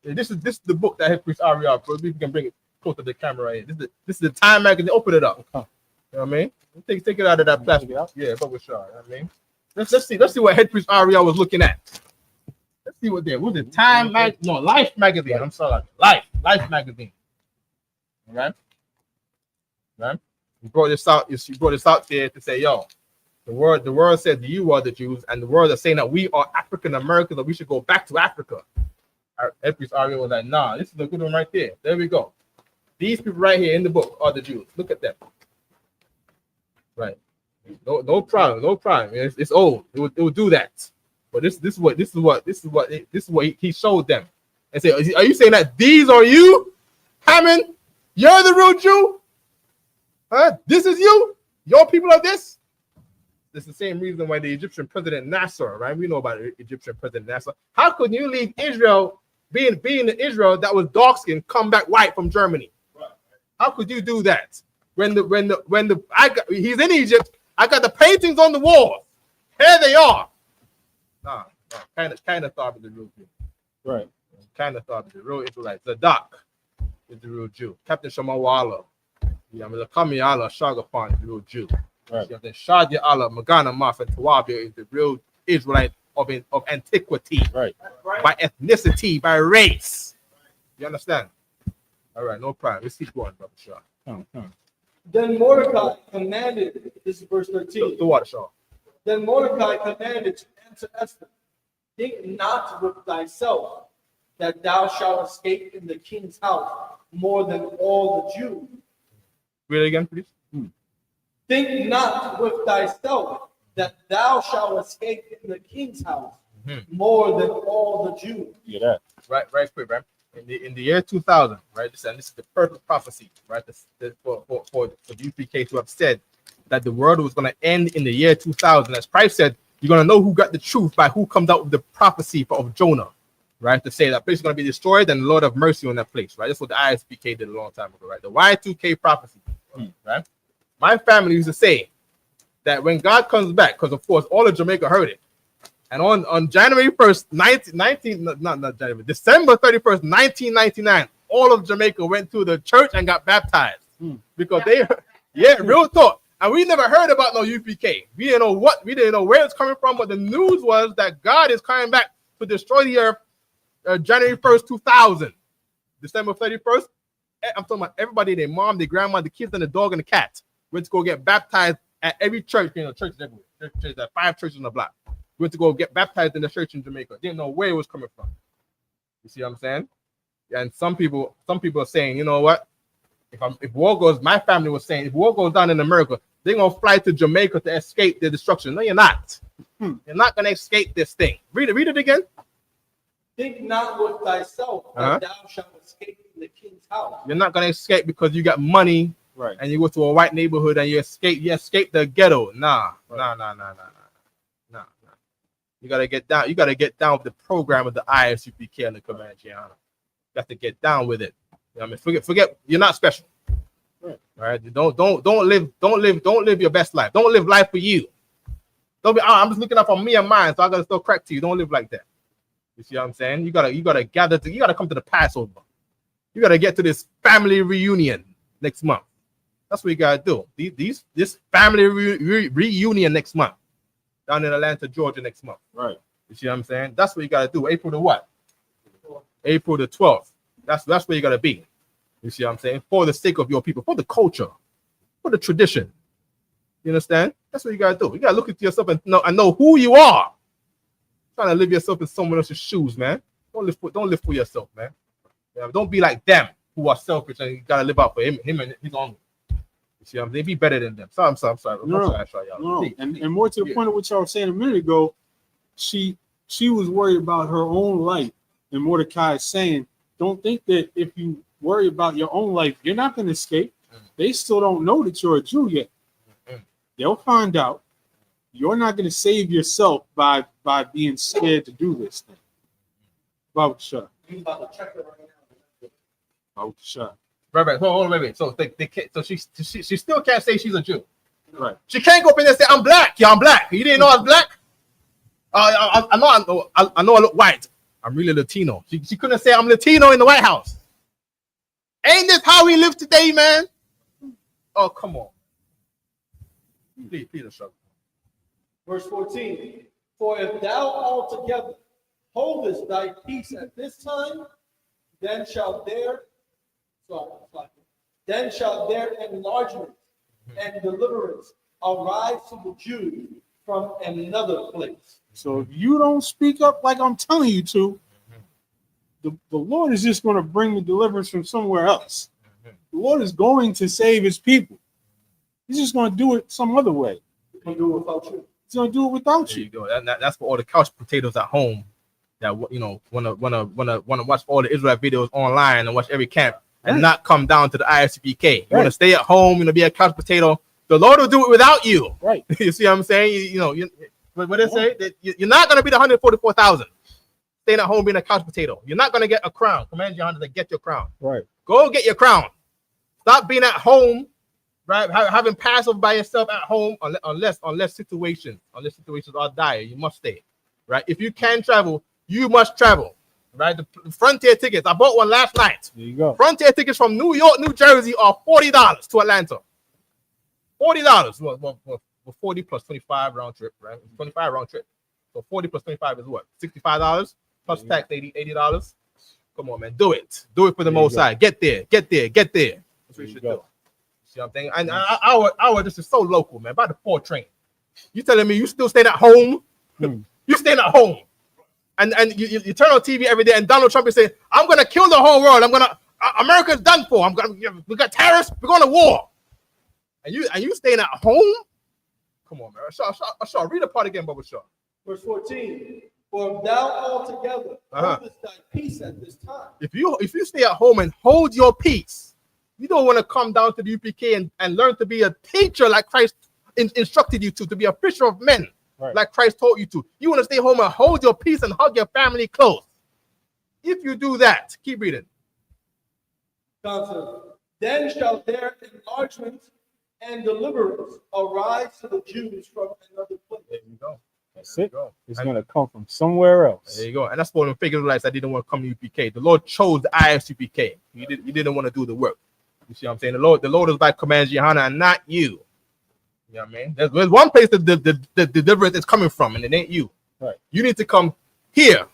Yeah, this is the book that head priest Ariel, bro. We can bring it close to the camera right here. This is the Time magazine. Open it up. You know what I mean? Take it out of that plastic. Yeah, but we're sure. You know what I mean? Let's see what head priest Ariel was looking at. Let's see what there. What was it? Time mag? No, Life magazine. I'm sorry, Life magazine. All right. Right. You brought this out. You brought this out there to say, yo, the world said you are the Jews, and the world is saying that we are African Americans, that we should go back to Africa. Head priest Ariel was like, nah, this is a good one right there. There we go. These people right here in the book are the Jews. Look at them. Right. No problem. It's old. It will do that. But this is what he showed them and said, are you saying that these are you, Hammond? You're the real Jew? Huh? This is you? Your people are this? It's the same reason why the Egyptian president Nasser, right? We know about Egyptian president Nasser. How could you leave Israel, being in Israel that was dark skinned, come back white from Germany? Right. How could you do that? He's in Egypt. I got the paintings on the walls. Here they are. Nah, kind of thought of the real Jew. Right. Kind of thought of the real Israelite. Zadok is the real Jew. Captain Shamawala. Kami Allah Shagafan is the real Jew. Right. Then Shadia Allah, Magana Maf, and Tawabia is the real Israelite of antiquity. Right. By ethnicity, by race. You understand? All right, no problem. Let's keep going, Brother Shaw. Then Mordecai commanded, this is verse 13. The water, Shaw. Then Mordecai commanded to answer Esther, think not with thyself that thou shalt escape in the king's house more than all the Jews. Read it again, please. Think not with thyself that thou shalt escape in the king's house more than all the Jews. Yeah, that. Right quick, right? In the year 2000, right? This is the perfect prophecy, right? For the UPK to have said that the world was going to end in the year 2000. As Christ said, you're going to know who got the truth by who comes out with the prophecy of Jonah, right? To say that place is going to be destroyed and the Lord have mercy on that place, right? That's what the ISBK did a long time ago, right? The Y2K prophecy, right? My family used to say that when God comes back, because of course all of Jamaica heard it, and on January 1st, December 31st, 1999, all of Jamaica went to the church and got baptized because real talk. And we never heard about no UPK. We didn't know where it's coming from, but the news was that God is coming back to destroy the earth January 1st, 2000. December 31st. I'm talking about everybody, their mom, their grandma, the kids, and the dog and the cat went to go get baptized at every church. Churches everywhere. There's 5 churches on the block. Went to go get baptized in the church in Jamaica. Didn't know where it was coming from. You see what I'm saying? And some people are saying, you know what? If war goes, my family was saying, if war goes down in America, they're gonna fly to Jamaica to escape their destruction. No, you're not. You're not gonna escape this thing. Read it again. Think not with thyself that thou shalt escape from the king's house. You're not gonna escape because you got money, right? And you go to a white neighborhood and you escape the ghetto. Nah. You gotta get down. You gotta get down with the program of the ISUPK and the Comanche Honor. You have to get down with it. You know what I mean, forget you're not special. Right? Don't live your best life. Don't live life for you. Don't be. I'm just looking up on me and mine, so I gotta still crack to you. Don't live like that. You see what I'm saying? You gotta come to the Passover. You gotta get to this family reunion next month. That's what you gotta do. This family reunion next month down in Atlanta, Georgia next month. Right. You see what I'm saying? That's what you gotta do. April the what? April the 12th. That's where you gotta be. You see what I'm saying? For the sake of your people, for the culture, for the tradition. You understand? That's what you gotta do. You gotta look at yourself and know who you are. Trying to live yourself in someone else's shoes, man. Don't live for yourself, man. Yeah, don't be like them who are selfish and you gotta live out for him and his own. You see what I'm saying? Be better than them. I'm sorry. No. And more to the point of what y'all were saying a minute ago, she was worried about her own life. And Mordecai is saying, don't think that if you worry about your own life, you're not going to escape. They still don't know that you're a Jew yet. They'll find out. You're not going to save yourself by being scared to do this thing. About shut. Right. Hold on, wait. So so she still can't say she's a Jew. Right. She can't go up in there and say, I'm black. Yeah, I'm black. You didn't know I was black? I know I look white. I'm really Latino. She couldn't say I'm Latino in the White House. Ain't this how we live today, man? Oh, come on. Please, struggle. Verse 14. For if thou altogether holdest thy peace at this time, then shall there enlargement and deliverance arise to the Jews from another place. So if you don't speak up like I'm telling you to, the Lord is just going to bring the deliverance from somewhere else. The Lord is going to save his people. He's just going to do it some other way. He's going to do it without you. He's going to do it without you. There you go. That's for all the couch potatoes at home that wanna watch all the Israel videos online and watch every camp and not come down to the ISUPK. You want to stay at home, be a couch potato. The Lord will do it without you. Right. You see what I'm saying? What they say that you're not going to be the 144,000 staying at home being a couch potato. You're not going to get a crown. Command your hunter to get your crown. Right. Go get your crown. Stop being at home, right? Having Passover by yourself at home, unless situations are dire. You must stay, right? If you can travel, you must travel, right? The Frontier tickets. I bought one last night. There you go. Frontier tickets from New York, New Jersey are $40 to Atlanta. $40. Well, 40 plus 25 round trip, right? 25 round trip. So 40 plus 25 is what? $65 plus tax, $80. Come on, man. Do it. Do it for the Most High. Get there. That's what you should do. See what I'm saying? And our this is so local, man. By the 4 train. You telling me you still staying at home? You staying at home. And you turn on TV every day and Donald Trump is saying, I'm gonna kill the whole world. America's done for. We got terrorists, we're going to war. And you staying at home? Come on, man. Shaw, read the part again, Bubba Shaw. Verse 14. For if thou altogether holdest thy peace at this time. If you stay at home and hold your peace, you don't want to come down to the UPK and learn to be a teacher like Christ instructed you to be a fisher of men, like Christ taught you to. You want to stay home and hold your peace and hug your family close. If you do that, keep reading. Then shall their enlargement and deliverance arise to the Jews from another place. There you go. That's it. It's going to come from somewhere else. There you go. And that's for the fake Israelites that didn't want to come to UPK. The Lord chose the ISUPK. He didn't want to do the work. You see what I'm saying? The Lord is by commands Johanna and not you. You know what I mean? There's one place that the deliverance is coming from, and it ain't you. Right. You need to come here.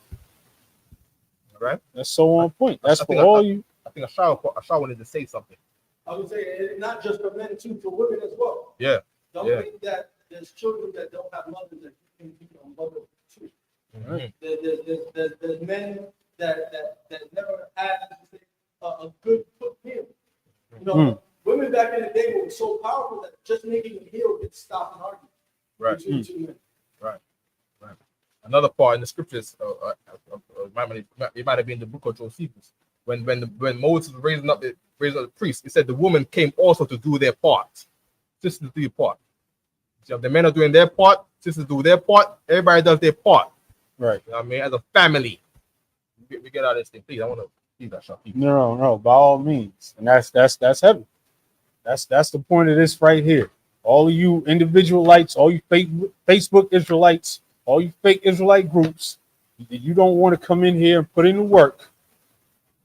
All right? That's so on point. That's for all you. I think Ashar wanted to say something. I would say it's not just for men too, for women as well. Yeah. Don't think that there's children that don't have mothers that you can mother too. Mm-hmm. There's men that never had a good cooked meal. You know, women back in the day were so powerful that just making a meal could stop an argument. Right. Between two men. Right. Another part in the scriptures, it might have been the book of Josephus. When Moses was raising up the priests, it said the woman came also to do their part. Sisters do your part. So if the men are doing their part, sisters do their part, everybody does their part. Right. You know what I mean? As a family. We get out of this thing. Please, I want to leave that shot. No, by all means. And that's heavy. That's the point of this right here. All of you individualites, all you Facebook Israelites, all you fake Israelite groups, you don't want to come in here and put in the work.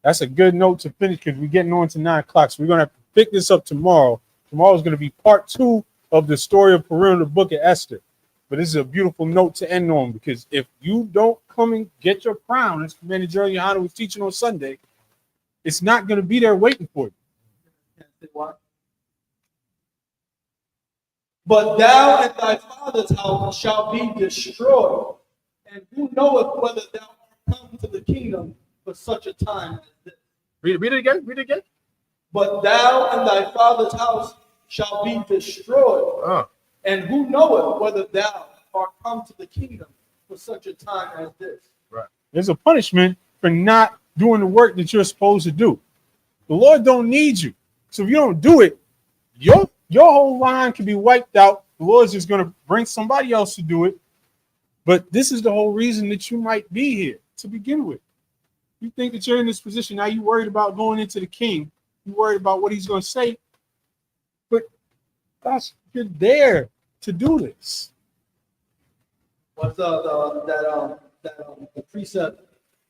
That's a good note to finish because we're getting on to 9 o'clock. So we're going to have to pick this up tomorrow. Tomorrow is going to be part 2 of the story of Purim, the book of Esther. But this is a beautiful note to end on because if you don't come and get your crown, as Commander General Yohana was teaching on Sunday, it's not going to be there waiting for you. But thou and thy father's house shall be destroyed, and who knoweth whether thou art come to the kingdom for such a time as this. Read it again. But thou and thy father's house shall be destroyed, and who knoweth whether thou art come to the kingdom for such a time as this. Right. There's a punishment for not doing the work that you're supposed to do. The Lord don't need you. So if you don't do it, your whole line can be wiped out. The Lord's just going to bring somebody else to do it. But this is the whole reason that you might be here to begin with. You think that you're in this position. Now you're worried about going into the king. You're worried about what he's going to say. But gosh, you're there to do this. What's the precept?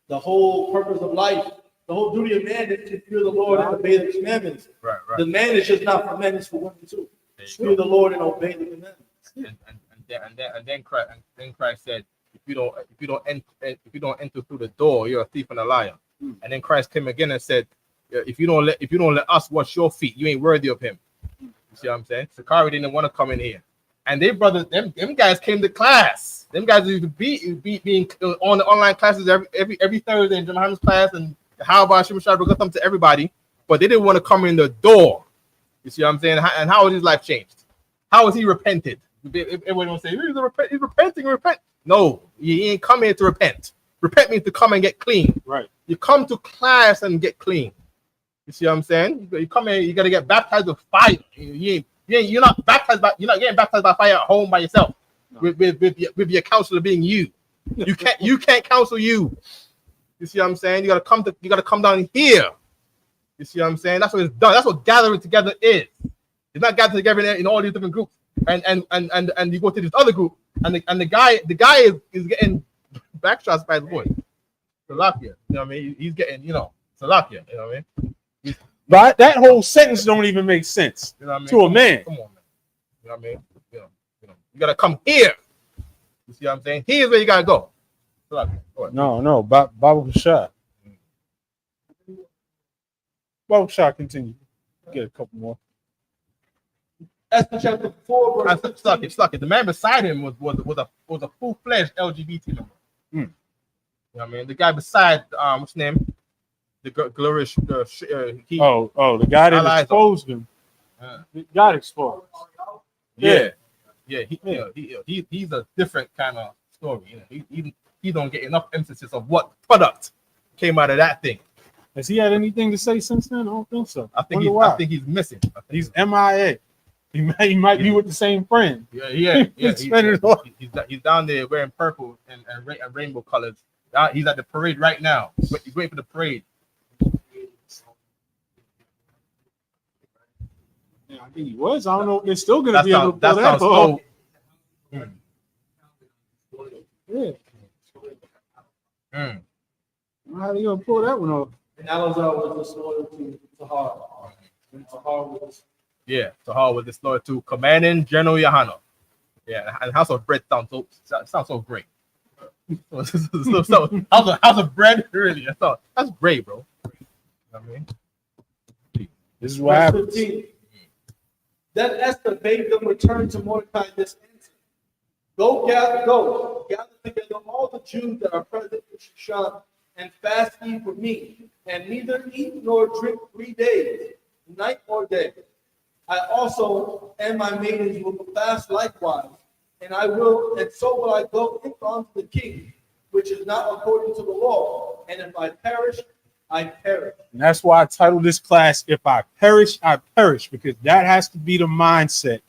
The whole purpose of life, the whole duty of man is to fear the Lord and obey the commandments. Right. The man is just not for men; it's for women too. Fear the Lord and obey the commandments. And then Christ said, if you don't enter through the door, you're a thief and a liar. And then Christ came again and said, if you don't let us wash your feet, you ain't worthy of him. You see what I'm saying? Sakari didn't want to come in here, and them guys came to class. Them guys used to being on the online classes every Thursday in Muhammad's class, and how about Shimshad would come to everybody, but they didn't want to come in the door. You see what I'm saying? And how was his life changed? How was he repented? Everyone will say he's repenting. No, he ain't come here to repent. Repent means to come and get clean. Right. You come to class and get clean. You see what I'm saying? You come here, you gotta get baptized with fire. You're not getting baptized by fire at home by yourself. No. With your counselor being you. You can't counsel you. You see what I'm saying? You gotta come down here. You see what I'm saying? That's what it's done. That's what gathering together is. It's not gathering together in all these different groups. And you go to this other group, and the guy is getting backshots by his boy. Salakia. You know what I mean? He's getting, Salakia. You know what I mean? But that whole sentence don't even make sense to a man. Come on, man. You know what I mean? You gotta come here. You see what I'm saying? Here's where you gotta go. No, Bible shot. Bible shot. Continue. Get a couple more. Esther chapter 4, verse. Stuck it. The man beside him was a full-fledged LGBT member. You know what I mean? The guy beside what's his name? The glorious the guy that exposed him. Got exposed. Yeah. He's a different kind of story. He don't get enough emphasis of what product came out of that thing. Has he had anything to say since then? I don't think so. I think he's missing. He's MIA. He might be with the same friend. Yeah. He's down there wearing purple and rainbow colors. He's at the parade right now. He's waiting for the parade. Yeah, I think he was. I don't know. They're still going to be able to pull that off. Mm. How are you gonna pull that one off? And Alazar was disloyal to Tahar. And Tahar was Yeah, Tahar was disloyal to Commanding General Yahano. Yeah, and House of Bread sounds so great. House of Bread, really? That's great, bro. You know what I mean? This is what Verse happens. 15. Then Esther bade them return to Mordecai this answer. Go, gather together all the Jews that are present in Shushan, and fast ye for me, and neither eat nor drink 3 days, night or day. I also and my maidens will fast likewise, and so will I go unto the king, which is not according to the law. And if I perish, I perish. And that's why I titled this class, If I Perish, I Perish, because that has to be the mindset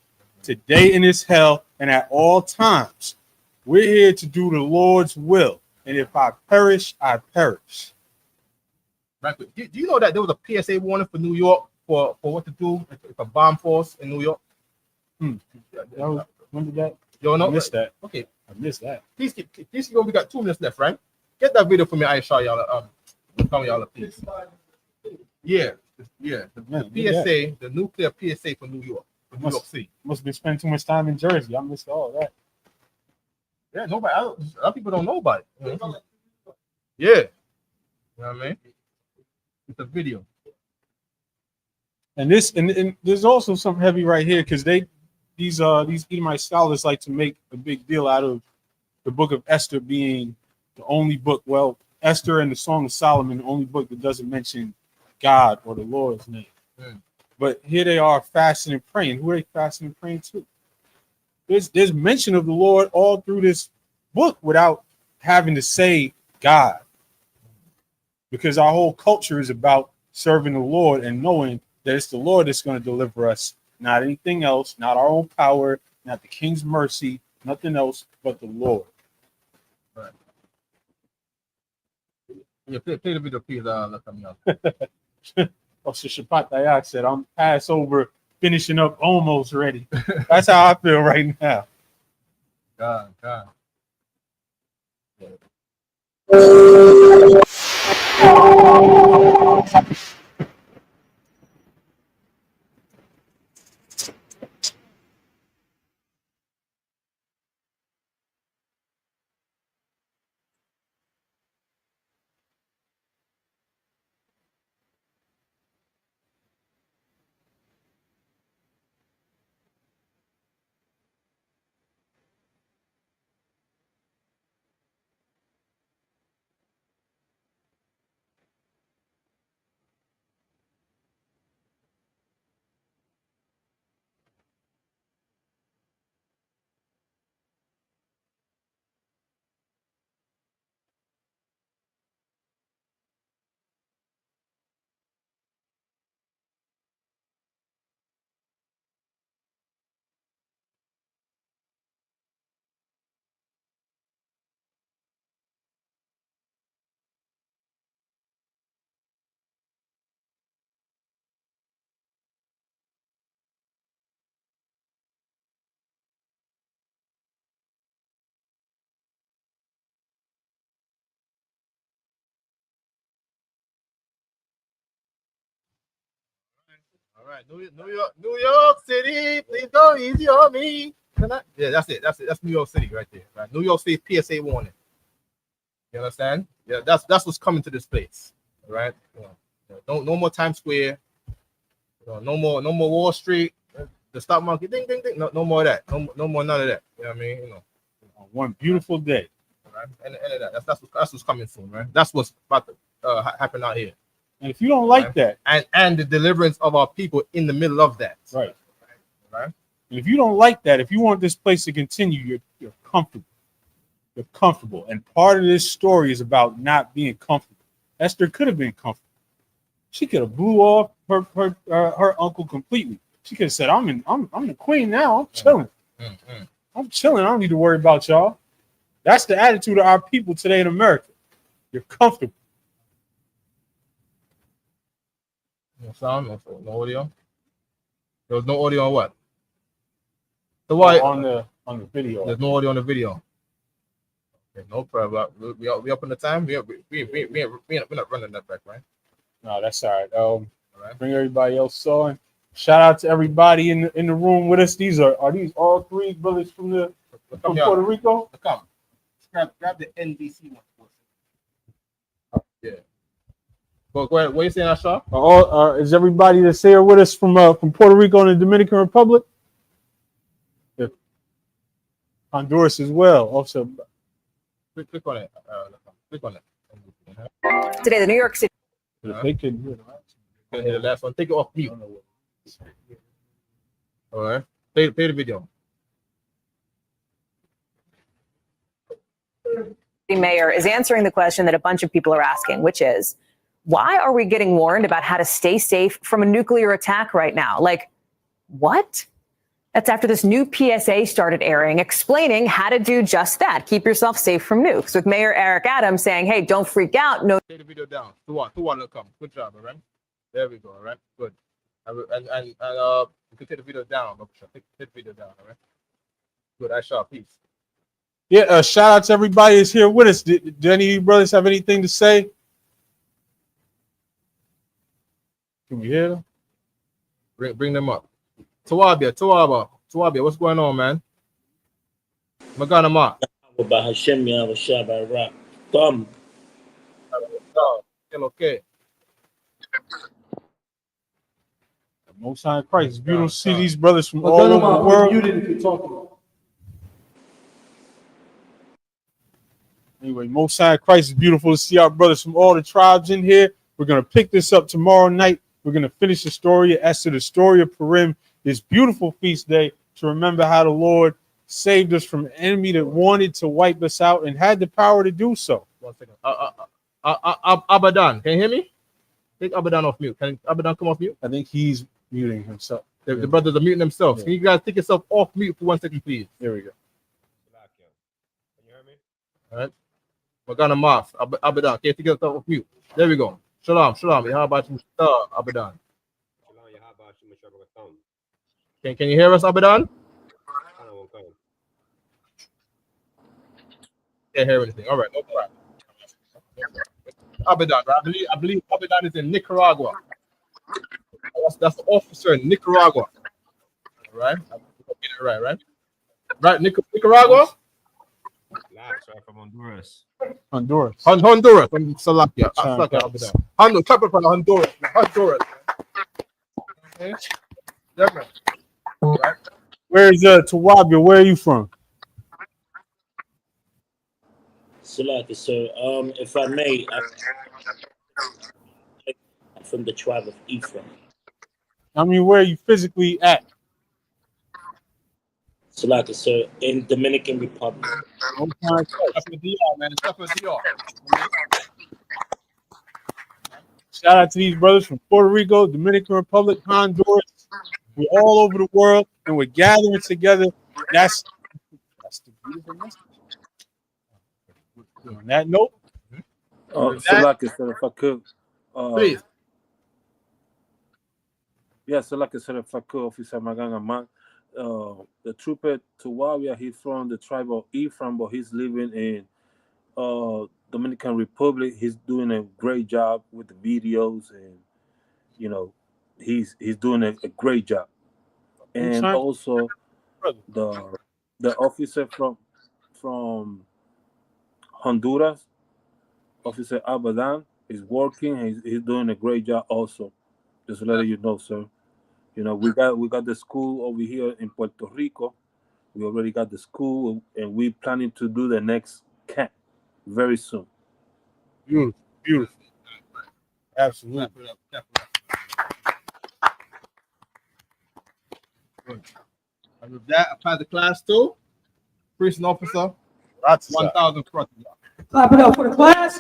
today in this hell and at all times. We're here to do the Lord's will. And if I perish, I perish. Right. Do you know that there was a PSA warning for New York for what to do if a bomb falls in New York? When did that? You don't know? I missed that. Okay. I missed that. Please go. We got 2 minutes left, right? Get that video for me. I show y'all. Tell y'all, please. Yeah. The PSA, the nuclear PSA for New York. New York City. Must have been spending too much time in Jersey. I missed all that. Yeah, nobody. A lot of people don't know about it. Yeah. You know what I mean? It's a video. And there's also something heavy right here because these Edomite scholars like to make a big deal out of the book of Esther being the only book. Well, Esther and the Song of Solomon, the only book that doesn't mention God or the Lord's name. But here they are fasting and praying. Who are they fasting and praying to? There's mention of the Lord all through this book without having to say God. Because our whole culture is about serving the Lord and knowing that it's the Lord that's going to deliver us, not anything else, not our own power, not the King's mercy, nothing else but the Lord. Right. Yeah, play the video, please. Coming up. So Shabbat Dayak said, I'm Passover finishing up almost ready. That's how I feel right now. God. All right, New York City, please go easy on me. Yeah, that's it. That's New York City right there. Right? New York City PSA warning. You understand? Yeah, that's what's coming to this place. All right. No more Times Square. No more Wall Street. The stock market, ding ding ding. No more of that. No more none of that. You know what I mean? One beautiful day. All right. And of that. That's what's coming soon, right? That's what's about to happen out here. And if you don't like that, and the deliverance of our people in the middle of that, right? And if you don't like that, if you want this place to continue, you're comfortable. You're comfortable, and part of this story is about not being comfortable. Esther could have been comfortable. She could have blew off her uncle completely. She could have said, "I'm the queen now. I'm chilling. I'm chilling. I don't need to worry about y'all." That's the attitude of our people today in America. You're comfortable. No sound, no audio. There was no audio on what? The why on the video. There's no audio on the video. Okay, no problem. We up on the time. We're not running that back, right? No, that's all right. Bring everybody else on. Shout out to everybody in the room with us. These are these all three brothers from Puerto Rico? Come. Grab the NBC one. Yeah. Go ahead. What are you saying, Asha? Is everybody that's here with us from Puerto Rico and the Dominican Republic? Yeah. Honduras as well. Also, click on it. Click on it. Today, the New York City. They could hear the last one. Take it off mute. All right. Play the video. The mayor is answering the question that a bunch of people are asking, which is, why are we getting warned about how to stay safe from a nuclear attack right now? Like, what? That's after this new PSA started airing, explaining how to do just that. Keep yourself safe from nukes. With Mayor Eric Adams saying, hey, don't freak out. No. Take the video down. Two one will come. Good job, all right? There we go, all right? Good. And you can take the video down. Take the video down, all right? Good. I shall. Peace. Yeah, shout out to everybody that's here with us. Do any of you brothers have anything to say? Can we hear them? Bring them up. Tawabia, what's going on, man? Magana Ma. Okay. Most High Christ. It's beautiful to see these brothers from all over the world. Anyway, Most High Christ, it's beautiful to see our brothers from all the tribes in here. We're going to pick this up tomorrow night. We're going to finish the story of Esther, the story of Purim, this beautiful feast day to remember how the Lord saved us from an enemy that wanted to wipe us out and had the power to do so. 1 second. Abadan, can you hear me? Take Abadan off mute. Can Abadan come off mute? I think he's muting himself. The brothers are muting themselves. Yeah. Can you guys take yourself off mute for 1 second, please? Here we go. Can you hear me? All right. Magana Mas, Abadan. Can you take yourself off mute? There we go. Shalom. How about you, Abadan? Can you hear us, Abadan? Can't hear anything. All right, no problem. Abadan, I believe Abadan is in Nicaragua. That's the officer in Nicaragua. All right? Right? Right, Nicaragua? From Honduras. Honduras. Honduras. From Salakia. Abadan. Honduras. Okay. Definitely. Right. Where is Tawabia? Where are you from? Salaki, sir. If I may, I'm from the tribe of Ephraim. I mean, where are you physically at? Salaki, sir, in Dominican Republic. Shout out to these brothers from Puerto Rico, Dominican Republic, Honduras. We're all over the world, and we're gathering together. That's the beautiful message. On that note, Salaki, sir, if I could, please. Yeah, Salaki, sir, if I could, Officer Magana Man. The trooper Tawabia, he's from the tribe of Ephraim, but he's living in Dominican Republic. He's doing a great job with the videos, and he's doing a great job. And also the officer from Honduras, Officer Abadan, is working. He's doing a great job also. Just to let you know, sir. We got the school over here in Puerto Rico. We already got the school, and we're planning to do the next camp very soon. Beautiful. Absolutely. Good. And with that, I pass the class to Prison Officer 1000 front. Clap it up for the class.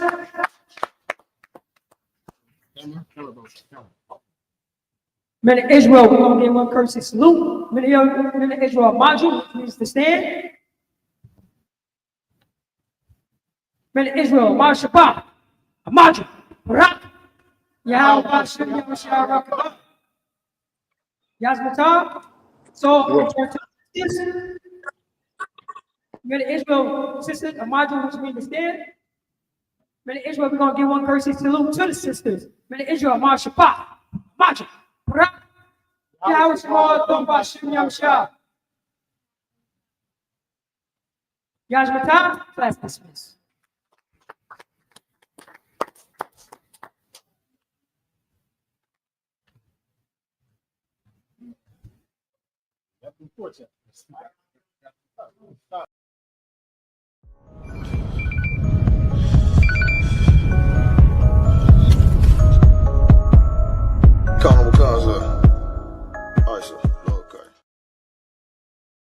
Men of Israel, we're going to give one courtesy salute. Men of Israel, Maju needs to stand. Men of Israel, Shabbat, Maju, Barak, Yahweh, Bashem, Yahweh, Rakabah, Yazmatar. So, Men of Israel, sisters, a module which means to stand. Men of Israel, we're going to give one courtesy salute to the sisters. Men of Israel, Mar Shabbat, Majah, Barak, Yahweh Shema, Dom Bashim Yam Shah. Yajmata, class dismissed. Unfortunately.